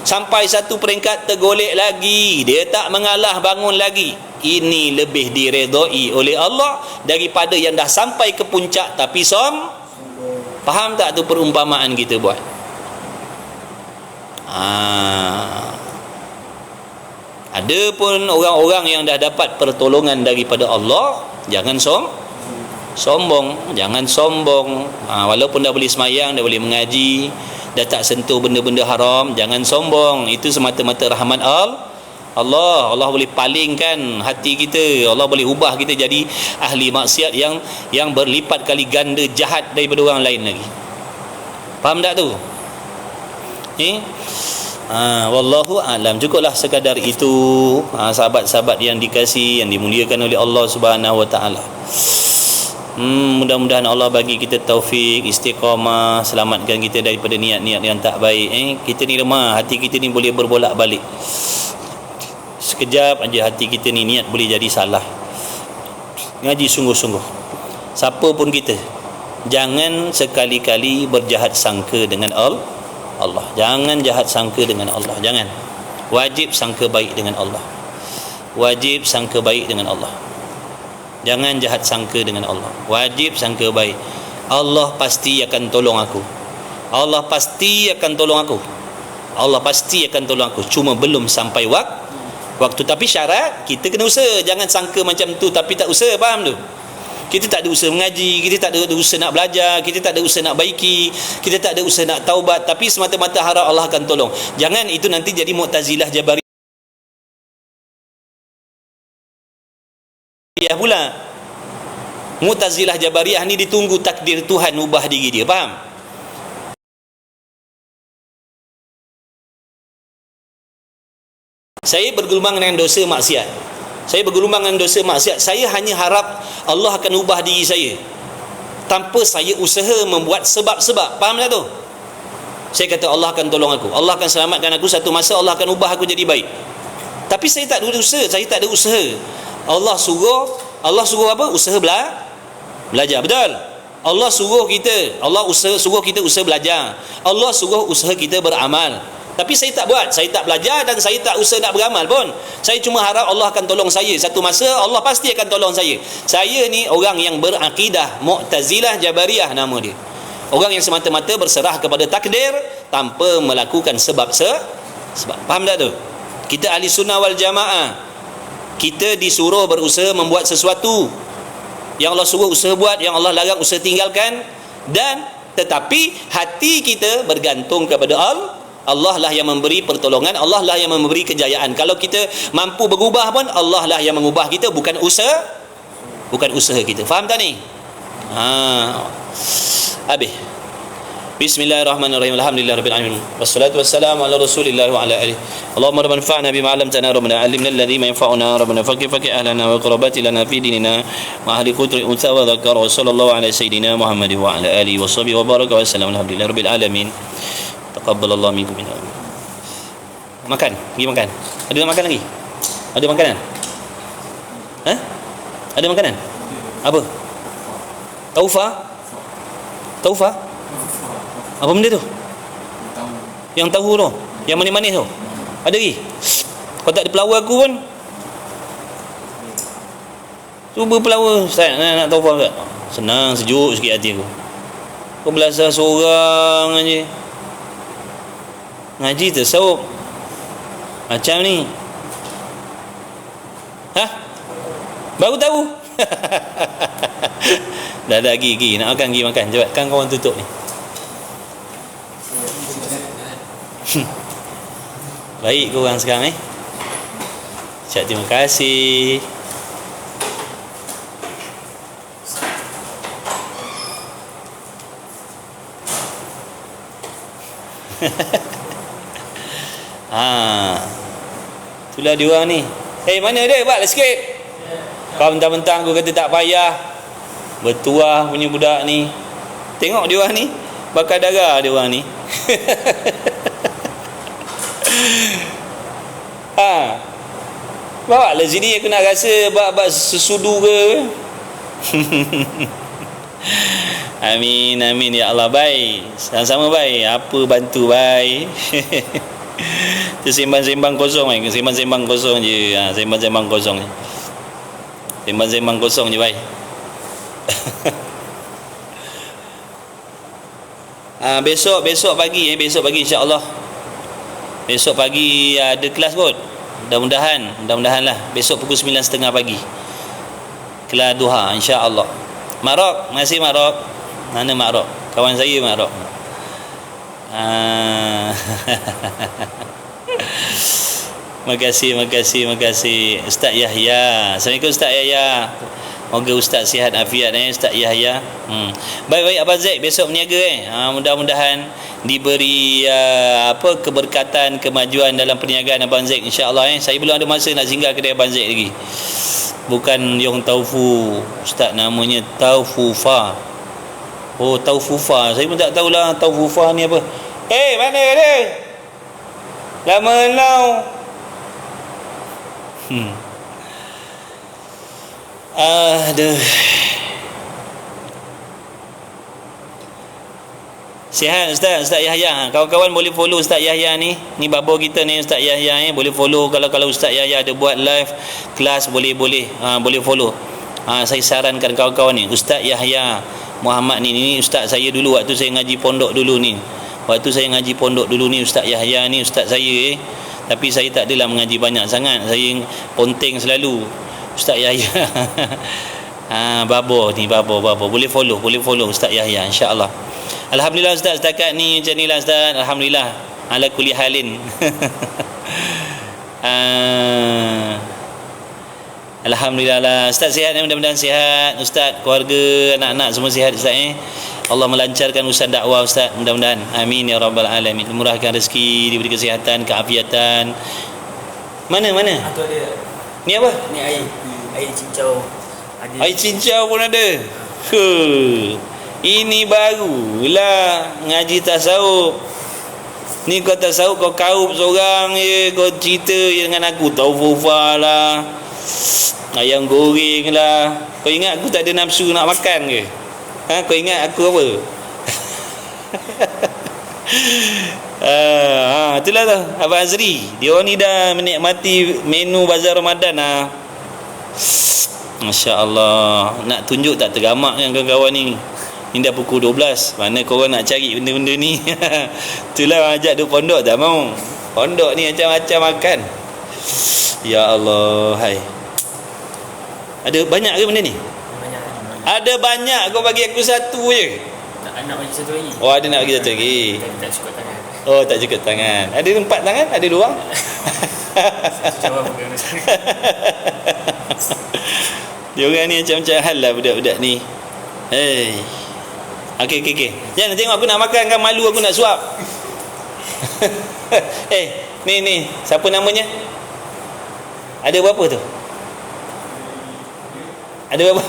sampai satu peringkat tergolek lagi, dia tak mengalah, bangun lagi. Ini lebih diredai oleh Allah daripada yang dah sampai ke puncak tapi faham tak tu perumpamaan kita buat? Ada pun orang-orang yang dah dapat pertolongan daripada Allah, jangan sombong, jangan sombong. Walaupun dah boleh semayang, dah boleh mengaji, dah tak sentuh benda-benda haram, jangan sombong. Itu semata-mata rahmat Allah. Allah boleh palingkan hati kita, Allah boleh ubah kita jadi ahli maksiat yang berlipat kali ganda jahat daripada orang lain lagi. Faham tak tu? Wallahu a'lam. Cukuplah sekadar itu, sahabat-sahabat yang dikasihi, yang dimuliakan oleh Allah Subhanahu wa taala. Mudah-mudahan Allah bagi kita taufik, istiqamah, selamatkan kita daripada niat-niat yang tak baik. Kita ni lemah, hati kita ni boleh berbolak-balik. Sekejap aja hati kita ni niat boleh jadi salah. Ngaji sungguh-sungguh. Siapa pun kita, jangan sekali-kali berjahat sangka dengan Allah. Jangan jahat sangka dengan Allah. Jangan. Wajib sangka baik dengan Allah. Wajib sangka baik dengan Allah. Jangan jahat sangka dengan Allah. Wajib sangka baik. Allah pasti akan tolong aku. Allah pasti akan tolong aku. Allah pasti akan tolong aku. Cuma belum sampai waktu. Tapi syarat kita kena usaha. Jangan sangka macam tu tapi tak usaha. Faham tu? Kita tak ada usaha mengaji, kita tak ada usaha nak belajar, kita tak ada usaha nak baiki, kita tak ada usaha nak taubat, tapi semata-mata harap Allah akan tolong. Jangan itu nanti jadi Mu'tazilah Jabariyah pula. Mu'tazilah Jabariyah ni ditunggu takdir Tuhan ubah diri dia. Faham? Saya bergelumang dengan dosa maksiat. Saya bergelumang dengan dosa maksiat. Saya hanya harap Allah akan ubah diri saya tanpa saya usaha membuat sebab-sebab. Faham tak tu? Saya kata Allah akan tolong aku, Allah akan selamatkan aku, satu masa Allah akan ubah aku jadi baik. Tapi saya tak ada usaha. Saya tak ada usaha. Allah suruh apa? Usaha belajar. Betul? Allah suruh kita, suruh kita usaha belajar. Allah suruh usaha kita beramal. Tapi saya tak buat, saya tak belajar dan saya tak usaha nak beramal pun. Saya cuma harap Allah akan tolong saya. Satu masa Allah pasti akan tolong saya. Saya ni orang yang berakidah Mu'tazilah Jabariyah nama dia. Orang yang semata-mata berserah kepada takdir tanpa melakukan sebab. Faham tak tu? Kita ahli sunnah wal jamaah. Kita disuruh berusaha membuat sesuatu. Yang Allah suruh usaha buat, yang Allah larang usaha tinggalkan. Dan tetapi hati kita bergantung kepada Allah lah yang memberi pertolongan, Allah lah yang memberi kejayaan. Kalau kita mampu berubah pun Allah lah yang mengubah kita, bukan usaha kita. Faham tak ni? Habis. Bismillahirrahmanirrahim. Alhamdulillahirabbil alamin. Wassalatu wassalamu ala Rasulillah wa ala alihi. Allahumma rabbana anfa'na bima 'allamtana rabbana 'allimna alladhi ma yanfa'una rabbana faqih ahlana wa qarabati lana fi dinina wa ahli qudri unsa wa dzakara wa sallallahu ala sayyidina Muhammad wa ala alihi wa sahbihi wa baraka wa sallam. Alhamdulillahirabbil alamin. Taqabbalallahu minkum. Makan, pergi makan. Ada nak makan lagi? Ada makanan? Ada makanan? Apa? Taufa? Apa benda tu? Yang tahu tu, yang manis-manis tu. Ada lagi? Kau tak ada pelawar aku pun. Cuba pelawar. Ustaz nak taufa tak? Senang, sejuk sikit hati aku. Kau belajar seorang aja. Ngaji tasawuf macam ni. Baru tahu. Dah gigi nak makan, pergi makan. Cepat kan kawan tutup ni. Baik korang sekarang Cak, terima kasih. Itulah dia orang ni. Mana dia? Buatlah sikit. Kau mentang-mentang aku kata tak payah. Bertuah punya budak ni. Tengok dia orang ni, bakar darah dia orang ni. Bawa lah sini, aku nak rasa bab sesudu ke. Amin ya Allah. Baik, sama-sama baik. Apa bantu baik. Sembang-sembang kosong sembang-sembang kosong je. Sembang-sembang kosong je. Sembang-sembang kosong je baik. Besok pagi insya-Allah. Besok pagi ada kelas kot. Mudah-mudahan lah besok pukul 9.30 pagi kelas duha insya-Allah. Marok, masih Marok. Mana Marok? Kawan saya Marok. Makasih Ustaz Yahya. Assalamualaikum Ustaz Yahya. Moga Ustaz sihat afiat Ustaz Yahya. Baik Abang Zaid besok berniaga mudah-mudahan diberi keberkatan, kemajuan dalam perniagaan Abang Zaid insya-Allah Saya belum ada masa nak singgah kedai Abang Zaid lagi. Bukan Yong Taufu, Ustaz namanya Taufufa. Oh, Taufufa. Saya pun tak tahulah Taufufa ni apa. Mana dia? Lama now. Aduh. Sihat Ustaz Yahya. Kawan-kawan boleh follow Ustaz Yahya ni. Ni babo kita ni Ustaz Yahya boleh follow. Kalau Ustaz Yahya ada buat live kelas boleh follow. Saya sarankan kawan-kawan ni Ustaz Yahya Muhammad ni ustaz saya dulu waktu saya ngaji pondok dulu ni. Ustaz Yahya ni ustaz saya tapi saya tak adalah mengaji banyak sangat. Saya ponteng selalu Ustaz Yahya. Babo. Boleh follow Ustaz Yahya insya-Allah. Alhamdulillah Ustaz, setakat ni macam nilah Ustaz. Alhamdulillah ala kulli halin. Alhamdulillah lah. Ustaz sihat mudah-mudahan sihat. Ustaz, keluarga, anak-anak semua sihat Ustaz Allah melancarkan urusan dakwah Ustaz mudah-mudahan. Amin ya rabbal alamin. Murahkan rezeki, diberi kesihatan, keafiatan. Mana? Atau ada. Ni apa? Ni air cincau. Air cincau pun ada. Ini barulah ngaji tasawuf. Ni kau tasawuf kau kaup seorang je, kau cerita dengan aku Taufufa lah, ayam goreng lah. Kau ingat aku tak ada nafsu nak makan ke? Kau ingat aku apa? Itulah tu Abang Azri. Dia ni dah menikmati menu bazar Ramadan Masya Allah. Nak tunjuk tak tergamak kan kawan-kawan ni. Ni dah pukul 12. Mana korang nak cari benda-benda ni? Itulah ajak duk pondok tak mau. Pondok ni macam-macam makan. Ya Allah, hai. Ada banyak ke benda ni? Banyak. Ada banyak. Kau bagi aku satu je. Nak bagi satu lagi. Oh, ada nak bagi satu lagi. Tak cukup tangan. Oh, tak cukup tangan. Ada 4 tangan? Ada luang? Satu cawan pegang tangan. Dia orang ni macam-macam hal lah budak-budak ni. Hey. Okey. Jangan tengok aku nak makan kan, malu aku nak suap. Ni. Siapa namanya? Ada berapa tu? Ada berapa?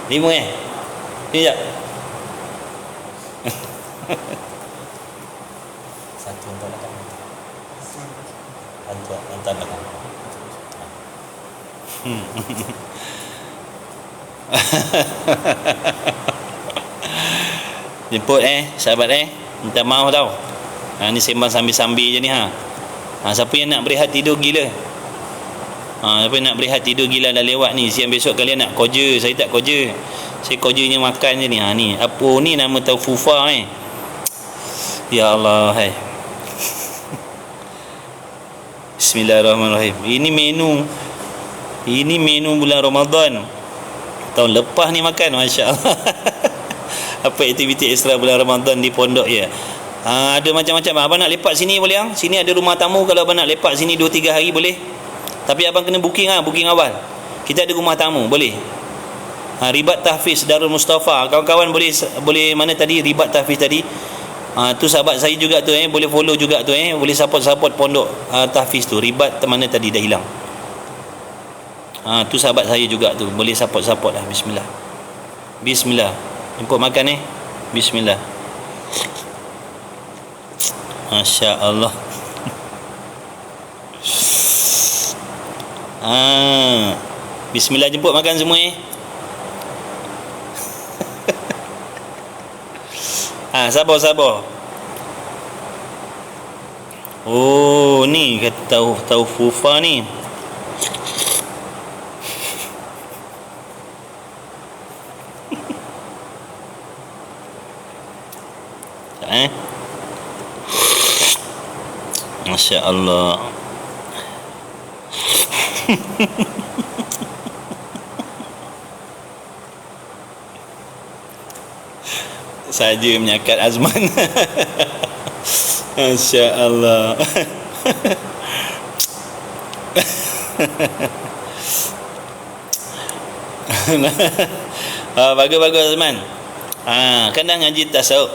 5 Ni jap. Satu hantar makan. Hantar makan. Jemput sahabat minta maaf tau. Ni sembang sambil-sambil je ni siapa yang nak berehat tidur gila? Siapa yang nak berehat tidur gila dah lewat ni. Siang besok kalian nak koja. Saya tak koja. Saya kojanya makan je ni. Ni apa ni nama Taufufa Ya Allah, hai. Bismillahirrahmanirrahim. Ini menu bulan Ramadan. Tahun lepas ni makan, masya-Allah. Apa aktiviti ekstra bulan Ramadan di pondok ya? Ada macam-macam. Abang nak lepak sini boleh Sini ada rumah tamu. Kalau abang nak lepak sini 2-3 hari boleh. Tapi abang kena booking booking awal. Kita ada rumah tamu, boleh. Ribat Tahfiz Darul Mustafa. Kawan-kawan boleh mana tadi Ribat Tahfiz tadi? Tu sahabat saya juga tu boleh follow juga tu boleh support pondok Tahfiz tu. Ribat mana tadi dah hilang. Tu sahabat saya juga tu, boleh support lah. Bismillah. Jemput makan Bismillah. Masya Allah. Bismillah, jemput makan semua sabar. Oh, ni kata Taufufa ni. Masya Allah. Saja menyakat Azman. Masya Allah. Bagus-bagus Azman. Kan dah ngaji tasawuf.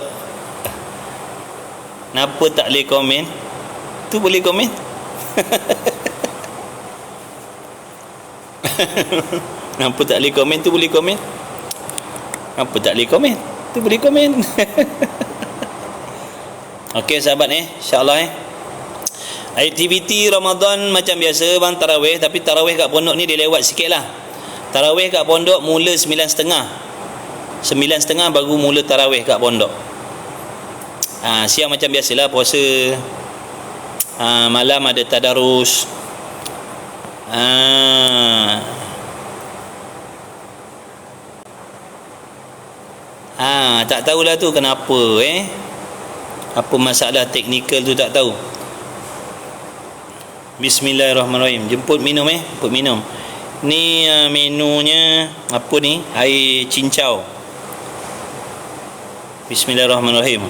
Kenapa tak boleh komen? Tu boleh komen. Kenapa tak boleh komen? Tu boleh komen. Kenapa tak boleh komen? Tu boleh komen. Okey sahabat insya-Allah aktiviti Ramadan macam biasa bang, tarawih. Tapi tarawih kat pondok ni dia lewat sikit lah. Tarawih kat pondok mula 9.30. 9.30 baru mula tarawih kat pondok. Siang macam biasalah puasa. Malam ada tadarus. Tak tahulah tu kenapa apa masalah teknikal tu tak tahu. Bismillahirrahmanirrahim. Jemput minum jemput minum. Ni menunya apa ni? Air cincau. Bismillahirrahmanirrahim.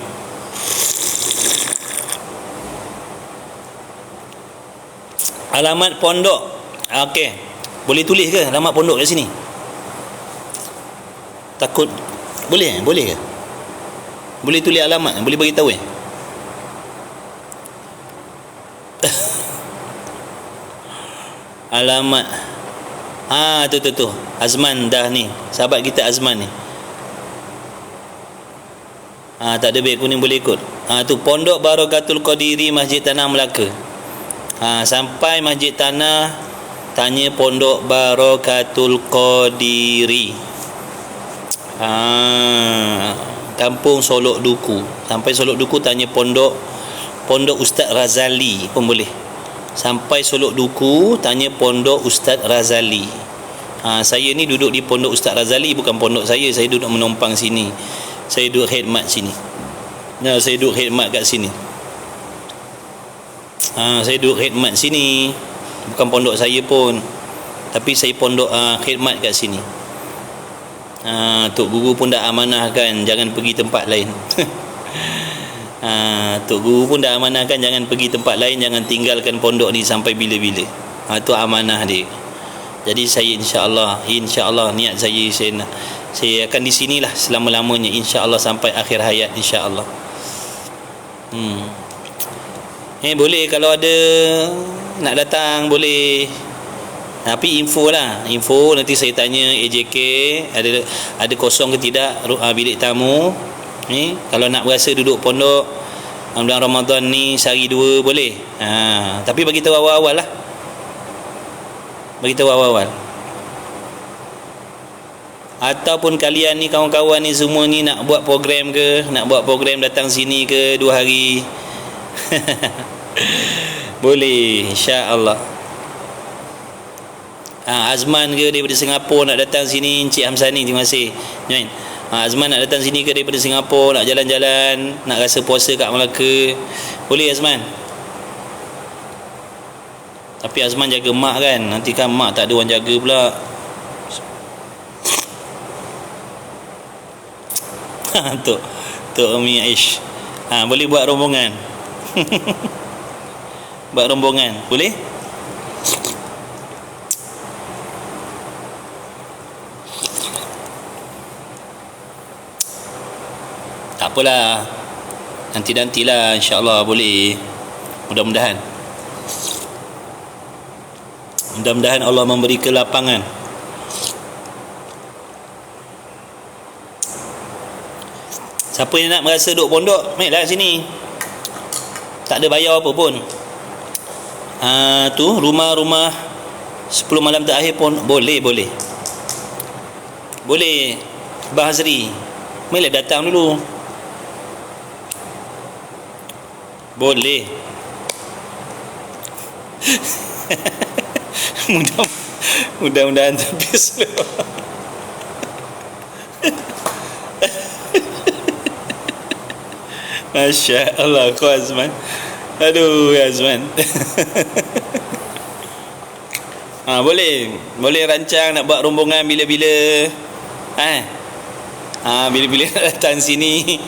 Alamat pondok. Okey. Boleh tulis ke alamat pondok kat sini? Takut boleh ke? Boleh tulis alamat, boleh bagi tahu alamat. Tu Azman dah ni. Sahabat kita Azman ni. Tak ada beg kuning boleh ikut. Tu Pondok Barakatul Qadiri Masjid Tanah Melaka. Sampai Masjid Tanah tanya Pondok Barakatul Qadiri. Kampung Solok Duku. Sampai Solok Duku tanya Pondok Ustaz Razali pun boleh. Sampai Solok Duku tanya Pondok Ustaz Razali. Saya ni duduk di Pondok Ustaz Razali, bukan pondok saya. Saya duduk menumpang sini. Saya duduk khidmat sini. Saya duduk khidmat kat sini. Saya duduk khidmat sini. Bukan pondok saya pun, tapi saya pondok khidmat kat sini. Tok Guru pun dah amanahkan jangan pergi tempat lain. Tok Guru pun dah amanahkan jangan pergi tempat lain, jangan tinggalkan pondok ni sampai bila-bila. Itu amanah dia. Jadi saya insya-Allah niat saya akan di sinilah selama-lamanya insya-Allah sampai akhir hayat insya-Allah. Boleh kalau ada nak datang boleh. Tapi info nanti saya tanya AJK ada kosong ke tidak bilik tamu. Kalau nak berasa duduk pondok bulan Ramadan ni sehari dua boleh. Tapi bagi tahu awal-awal lah. Ataupun kalian ni kawan-kawan ni semua ni nak buat program ke, nak buat program datang sini ke 2 hari. Boleh insya-Allah. Azman ke daripada Singapura nak datang sini, Encik Hamsani terima kasih. Azman nak datang sini ke daripada Singapura, nak jalan-jalan, nak rasa puasa kat Melaka, boleh Azman. Tapi Azman jaga mak kan, nanti kan mak tak ada orang jaga pula. Tok Umi Aish. Boleh buat rombongan. Buat rombongan boleh. Tak apalah, nantilah insya-Allah boleh. Mudah-mudahan Allah memberi kelapangan. Siapa yang nak merasa duduk pondok, maiklah sini. Tak ada bayar apa pun. Tu rumah 10 malam terakhir pun boleh. Bahazri, maiklah datang dulu. Boleh. Mudah-mudahan habis. Masya Allah, kau Azman. Aduh ya Azman. Boleh rancang nak buat rombongan bila-bila. Bila-bila nak datang sini.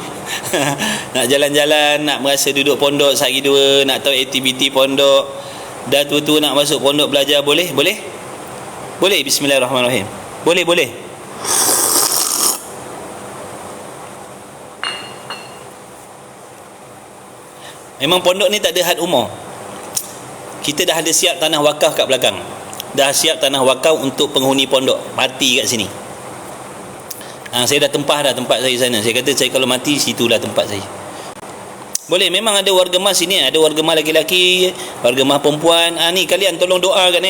Nak jalan-jalan, nak merasa duduk pondok sehari dua, nak tahu aktiviti pondok. Dah tua-tua nak masuk pondok belajar, boleh? Bismillahirrahmanirrahim. Boleh. Memang pondok ni tak ada had umur. Kita dah ada siap tanah wakaf kat belakang. Dah siap tanah wakaf untuk penghuni pondok mati kat sini. Saya dah tempah dah tempat saya sana. Saya kata saya kalau mati situlah tempat saya. Boleh, memang ada warga mas sini, ada warga mas lelaki, warga mas perempuan. Ni kalian tolong doakan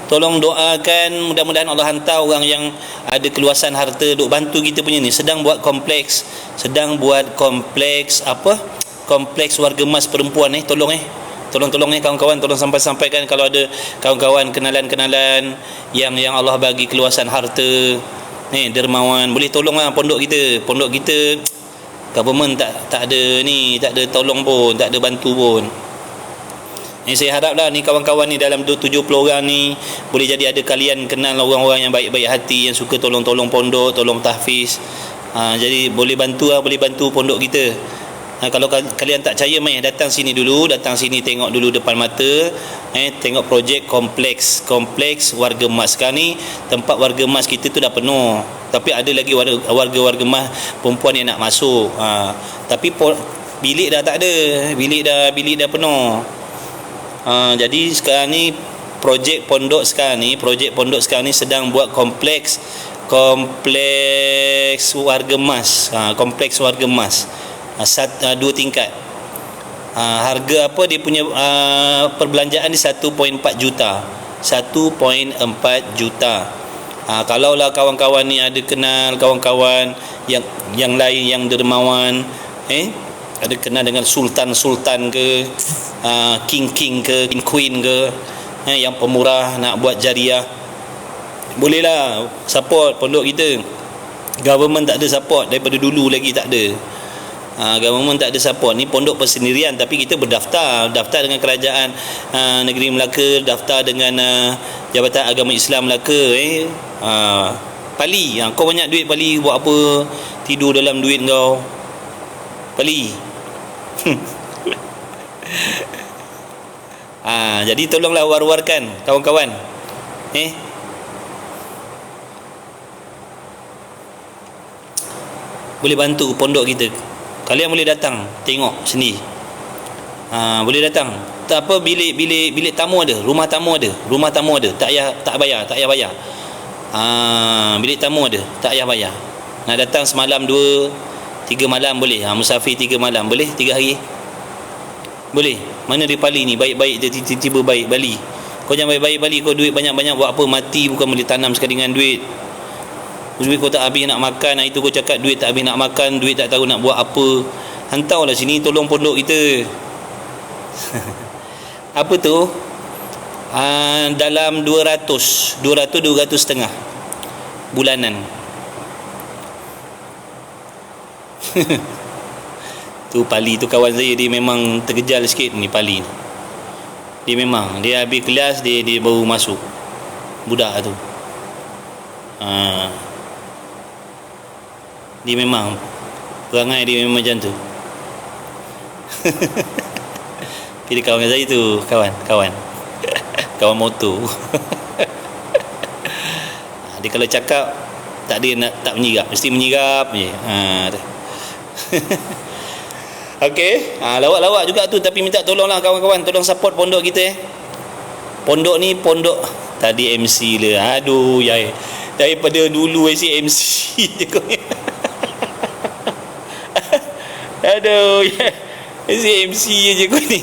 Tolong doakan, mudah-mudahan Allah hantar orang yang ada keluasan harta duk bantu kita punya ni. Sedang buat kompleks kompleks warga mas perempuan tolong kawan-kawan, tolong sampaikan kalau ada kawan-kawan kenalan yang Allah bagi keluasan harta dermawan, boleh tolonglah pondok kita. Government tak ada tolong pun, tak ada bantu pun. Saya haraplah ni kawan-kawan ni dalam 70 orang ni boleh jadi ada kalian kenal orang-orang yang baik-baik hati, yang suka tolong-tolong pondok, tolong tahfiz. Jadi boleh bantu pondok kita. Kalau kalian tak percaya, datang sini tengok dulu depan mata. Tengok projek kompleks warga mas. Sekarang ni tempat warga mas kita tu dah penuh, tapi ada lagi warga mas perempuan yang nak masuk. Tapi bilik dah tak ada, bilik dah penuh. Jadi sekarang ni projek pondok sekarang ni sedang buat kompleks warga mas. Kompleks warga mas 2 tingkat. Harga apa dia punya perbelanjaan ni 1.4 juta. Kalaulah kawan-kawan ni ada kenal kawan-kawan yang lain yang dermawan, ada kenal dengan sultan ke, king ke, queen ke, yang pemurah nak buat jariah, bolehlah support pondok kita. Government tak ada support daripada dulu lagi, tak ada. Government tak ada support. Ni pondok persendirian, tapi kita daftar dengan kerajaan negeri Melaka, daftar dengan Jabatan Agama Islam Melaka. Pali, kau banyak duit Pali, buat apa tidur dalam duit kau Pali? Jadi tolonglah war-warkan kawan-kawan. Boleh bantu pondok kita. Kalian boleh datang tengok sendiri. Boleh datang. Tak apa, bilik tamu ada, rumah tamu ada. Tak payah bayar. Bilik tamu ada, tak payah bayar. Nak datang semalam 2-3 malam boleh. Musafir 3 malam boleh, 3 hari boleh. Mana di Pali ni baik-baik dia tiba-tiba baik Bali. Kau jangan baik-baik Bali, kau duit banyak-banyak buat apa? Mati bukan boleh tanam sekali dengan duit kau tak habis nak makan. Itu kau cakap duit tak habis nak makan, duit tak tahu nak buat apa. Hantarlah sini, tolong pondok kita. Apa tu? Dalam 200 setengah bulanan. Tu Pali tu kawan saya, dia memang terkejal sikit ni Pali ni. Dia habis kelas dia baru masuk, budak tu. Dia memang perangai dia memang macam tu. Pilih kawan saya tu, kawan motor. Dia kalau cakap tak menyirap, mesti menyirap je. Okey, lawak juga tu, tapi minta tolonglah kawan-kawan, tolong support pondok kita. Pondok ni tadi MC lah. Aduh ya. Daripada dulu MC je kau. Aduh ya. MC je kau ni.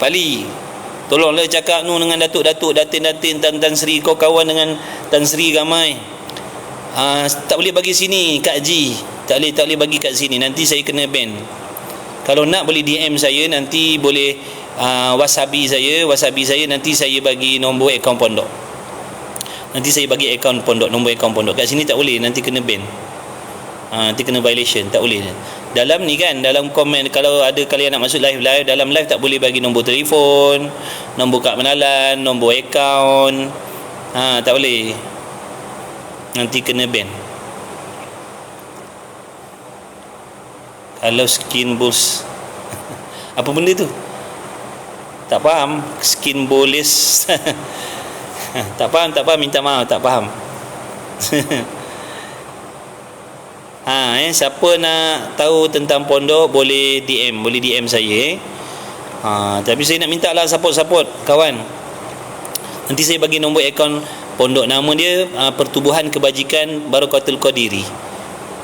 Pali, tolonglah cakap dengan datuk-datuk, datin-datin, Tan Sri, kau kawan dengan Tan Sri ramai. Tak boleh bagi sini Kak Ji. Tak boleh bagi kat sini, nanti saya kena ban. Kalau nak boleh DM saya, nanti boleh wasabi saya, nanti saya bagi nombor akaun pondok. Nombor akaun pondok. Kat sini tak boleh, nanti kena ban. Nanti kena violation, tak boleh. dalam ni kan, dalam komen, kalau ada kalian nak masuk live, dalam live tak boleh bagi nombor telefon, nombor kad pengenalan, nombor akaun. Tak boleh, nanti kena ban. Kalau skin boost apa benda tu? Tak faham. Skin bolis. Tak faham, minta maaf, tak faham. Siapa nak tahu tentang pondok boleh DM saya. Tapi saya nak minta lah support kawan. Nanti saya bagi nombor akaun pondok. Nama dia Pertubuhan Kebajikan Barokatul Qadiri.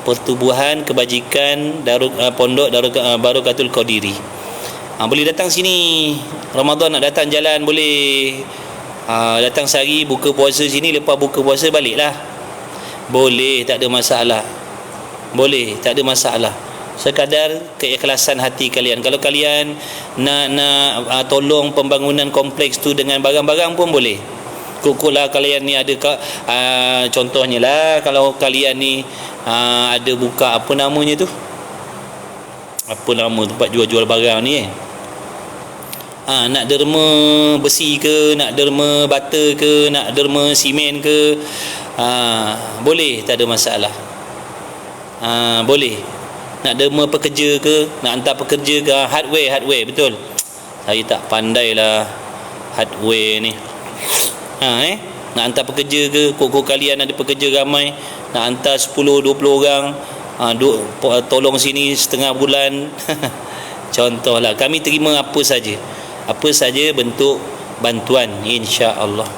Pertubuhan Kebajikan Pondok Barokatul Qadiri. Boleh datang sini. Ramadan nak datang jalan boleh. Datang sehari buka puasa sini, lepas buka puasa baliklah. Boleh, tak ada masalah. Boleh, tak ada masalah. Sekadar keikhlasan hati kalian. Kalau kalian nak tolong pembangunan kompleks tu dengan barang-barang pun boleh. Kukulah kalian ni ada contohnya lah, kalau kalian ni ada buka apa namanya tu, apa nama tempat jual-jual barang ni nak derma besi ke, nak derma bata ke, nak derma simen ke, boleh, tak ada masalah. Boleh. Nak derma pekerja ke, nak hantar pekerja ke, hardware betul. Saya tak pandai lah hardware ni. Nak hantar pekerja ke, kok kalian ada pekerja ramai, nak hantar 10-20 orang, tolong sini setengah bulan. Contohlah, kami terima apa saja bentuk bantuan, insya-Allah.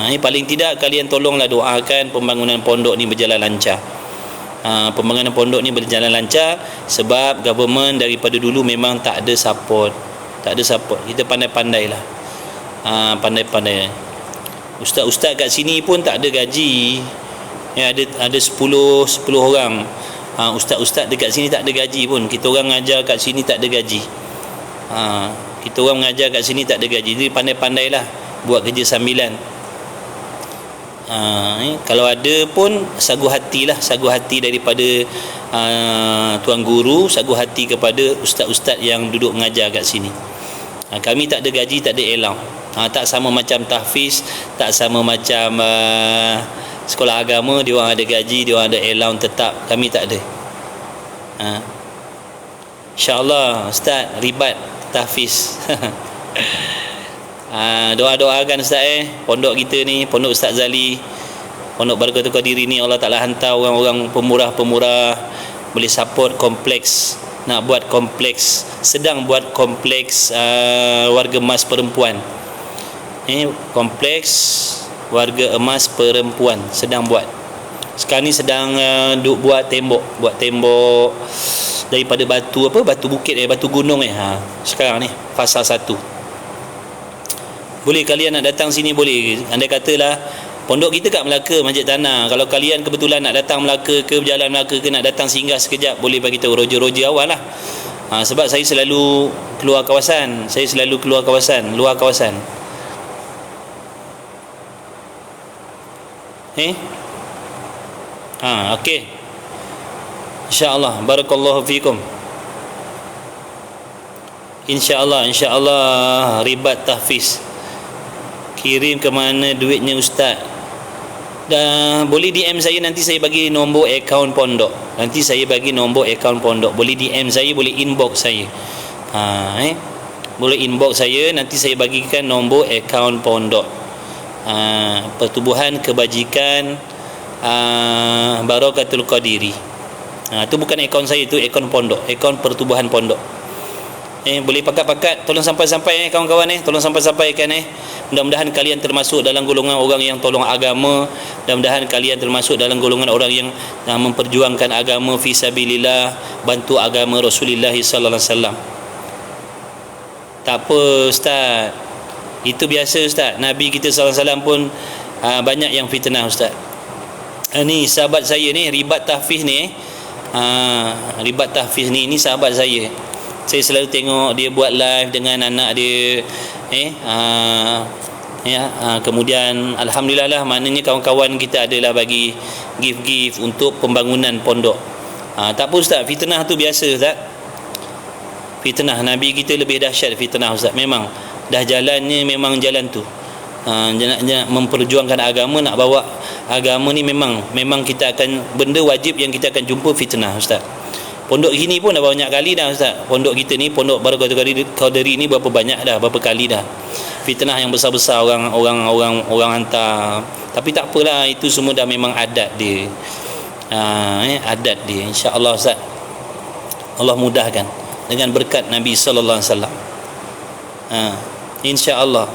Ini paling tidak kalian tolonglah doakan pembangunan pondok ni berjalan lancar. Pembangunan pondok ni berjalan lancar, sebab government daripada dulu memang tak ada support. Kita pandai-pandailah. Pandai-pandai. Ustaz-ustaz kat sini pun tak ada gaji. Ada 10 orang. Ustaz-ustaz dekat sini tak ada gaji pun. Kita orang mengajar kat sini tak ada gaji. Kita orang mengajar kat sini tak ada gaji. Jadi pandai-pandailah buat kerja sambilan. Kalau ada pun sagu hati daripada tuan guru, sagu hati kepada ustaz-ustaz yang duduk mengajar kat sini. Kami tak ada gaji, tak ada allowance. Tak sama macam tahfiz, tak sama macam sekolah agama, dia orang ada gaji, dia orang ada allowance tetap. Kami tak ada. InsyaAllah ustaz ribat tahfiz. Doa-doakan ustaz pondok kita ni, pondok Ustaz Zali, pondok Barokatul Qadiri ni, Allah Ta'ala hantar orang-orang pemurah-pemurah boleh support kompleks. Nak buat kompleks, sedang buat kompleks warga emas perempuan. Kompleks warga emas perempuan sedang buat. Sekarang ni sedang buat tembok daripada batu bukit batu gunung sekarang ni fasa 1. Boleh kalian nak datang sini, boleh. Andai katalah pondok kita kat Melaka, Masjid Tanah. Kalau kalian kebetulan nak datang Melaka ke, berjalan Melaka ke, nak datang singgah sekejap, boleh bagi tahu roja-roja awal lah. Sebab saya selalu keluar kawasan. Luar kawasan. Okey. InsyaAllah. Barakallahu fikum. InsyaAllah ribat tahfiz. Kirim ke mana duitnya ustaz? Boleh DM saya, nanti saya bagi nombor akaun pondok. Boleh DM saya, boleh inbox saya. Boleh inbox saya, nanti saya bagikan nombor akaun pondok. Pertubuhan Kebajikan Barokatul Qadiri. Itu bukan akaun saya, itu akaun pondok, akaun Pertubuhan Pondok. Boleh pakat-pakat, tolong sampai-sampai kawan-kawan tolong sampaikan mudah-mudahan kalian termasuk dalam golongan orang yang tolong agama. Mudah-mudahan kalian termasuk dalam golongan orang yang memperjuangkan agama fi sabilillah, bantu agama Rasulullah sallallahu alaihi wasallam. Tak apa ustaz, itu biasa ustaz. Nabi kita sallallahu alaihi wasallam pun banyak yang fitnah ustaz. Ni sahabat saya ni, ribat tahfiz ni ni sahabat saya. Saya selalu tengok dia buat live dengan anak dia. Kemudian alhamdulillah lah, maknanya kawan-kawan kita adalah bagi gift-gift untuk pembangunan pondok. Tak apa ustaz, fitnah tu biasa ustaz. Fitnah Nabi kita lebih dahsyat fitnah ustaz. Memang dah jalannya memang jalan tu. Nak memperjuangkan agama, nak bawa agama ni memang kita akan, benda wajib yang kita akan jumpa fitnah ustaz. Pondok gini pun dah banyak kali dah ustaz. Pondok kita ni, pondok Barakatul Qadiri ni berapa banyak dah, berapa kali dah fitnah yang besar-besar orang hantar. Tapi tak apalah, itu semua dah memang adat dia. Adat dia, insya-Allah ustaz. Allah mudahkan dengan berkat Nabi sallallahu alaihi wasallam. Insya-Allah.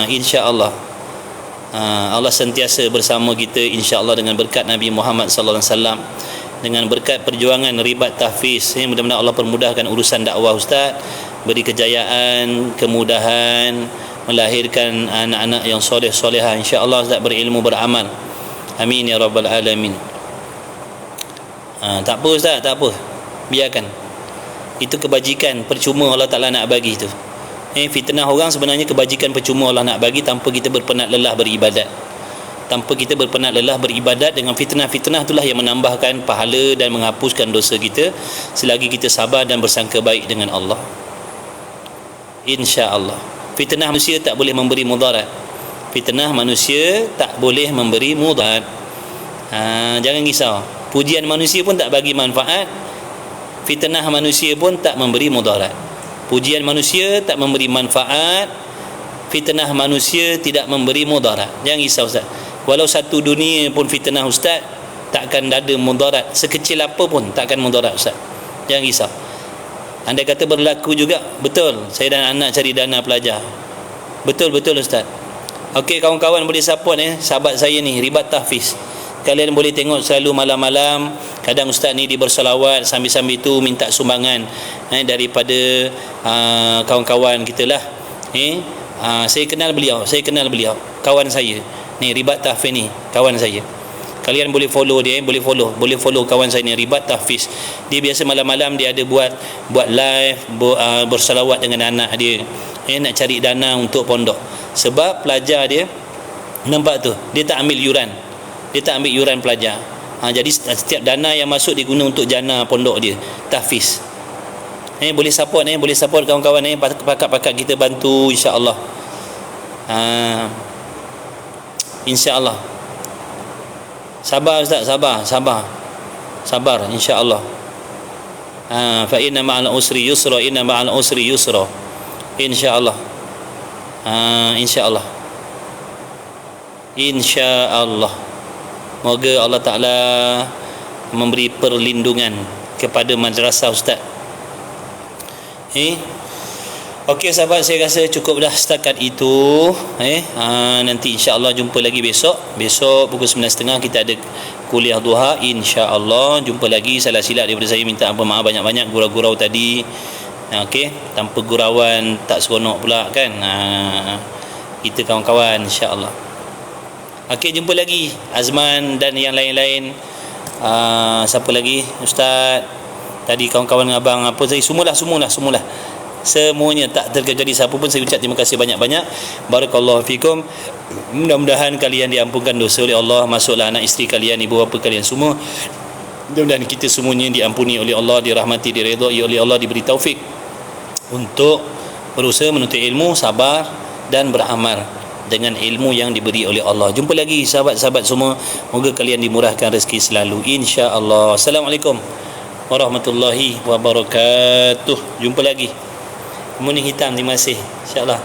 Insya-Allah. Allah sentiasa bersama kita insya-Allah dengan berkat Nabi Muhammad sallallahu alaihi wasallam, dengan berkat perjuangan ribat tahfiz. Mudah-mudahan Allah permudahkan urusan dakwah ustaz, beri kejayaan, kemudahan, melahirkan anak-anak yang soleh-solehah insya-Allah ustaz, berilmu, beramal. Amin ya rabbal alamin. Tak apa ustaz, tak apa. Biarkan. Itu kebajikan percuma Allah Taala nak bagi tu. Fitnah orang sebenarnya kebajikan percuma Allah nak bagi tanpa kita berpenat lelah beribadat. Tanpa kita berpenat lelah beribadat, dengan fitnah-fitnah itulah yang menambahkan pahala dan menghapuskan dosa kita selagi kita sabar dan bersangka baik dengan Allah. Insya-Allah. Fitnah manusia tak boleh memberi mudarat. Fitnah manusia tak boleh memberi mudarat. Jangan risau. Pujian manusia pun tak bagi manfaat. Fitnah manusia pun tak memberi mudarat. Pujian manusia tak memberi manfaat. Fitnah manusia tidak memberi mudarat. Jangan risau ustaz. Walau satu dunia pun fitnah ustaz, takkan ada mudarat. Sekecil apa pun takkan mudarat ustaz. Jangan risau. Andai kata berlaku juga, betul, saya dan anak cari dana pelajar. Betul-betul ustaz. Okey, kawan-kawan boleh support sahabat saya ni, ribat tahfiz. Kalian boleh tengok selalu malam-malam, kadang ustaz ni dia bersolawat, sambil-sambil tu minta sumbangan daripada kawan-kawan kita lah. Saya kenal beliau, kawan saya ni, ribat tahfiz ni, kawan saya. Kalian boleh follow dia, boleh follow kawan saya ni, ribat tahfiz. Dia biasa malam-malam dia ada buat live, bersolawat dengan anak dia, nak cari dana untuk pondok. Sebab pelajar dia, nampak tu, dia tak ambil yuran pelajar. Jadi setiap dana yang masuk diguna untuk jana pondok dia, tahfiz. Boleh support kawan-kawan pakat-pakat kita bantu insya-Allah. Insya-Allah. Sabar ustaz, sabar insya-Allah. Fa inna ma'al usri yusra, inna ma'al usri yusra. Insya-Allah. Insya-Allah. Insya-Allah. Moga Allah Ta'ala memberi perlindungan kepada madrasah ustaz. Okey sahabat, saya rasa cukup dah setakat itu. Nanti insya-Allah jumpa lagi besok pukul 9.30 kita ada kuliah duha insya-Allah. Jumpa lagi. Salah silap daripada saya, minta ampun maaf banyak-banyak, gurau-gurau tadi. Okey, tanpa gurauan tak seronok pula kan. Kita kawan-kawan insya-Allah. Okey, jumpa lagi Azman dan yang lain-lain. Siapa lagi? Ustaz tadi, kawan-kawan abang apa tadi, semualah. Semuanya tak terkecuali siapa pun saya ucap terima kasih banyak-banyak. Barakallahu fikum. Mudah-mudahan kalian diampunkan dosa oleh Allah. Masuklah anak isteri kalian, ibu bapa kalian semua. Mudah-mudahan kita semuanya diampuni oleh Allah, dirahmati, diredai oleh Allah, diberi taufik untuk berusaha menuntut ilmu, sabar dan beramal dengan ilmu yang diberi oleh Allah. Jumpa lagi sahabat-sahabat semua. Moga kalian dimurahkan rezeki selalu insya-Allah. Assalamualaikum warahmatullahi wabarakatuh. Jumpa lagi. Kemuning hitam, terima kasih insya-Allah.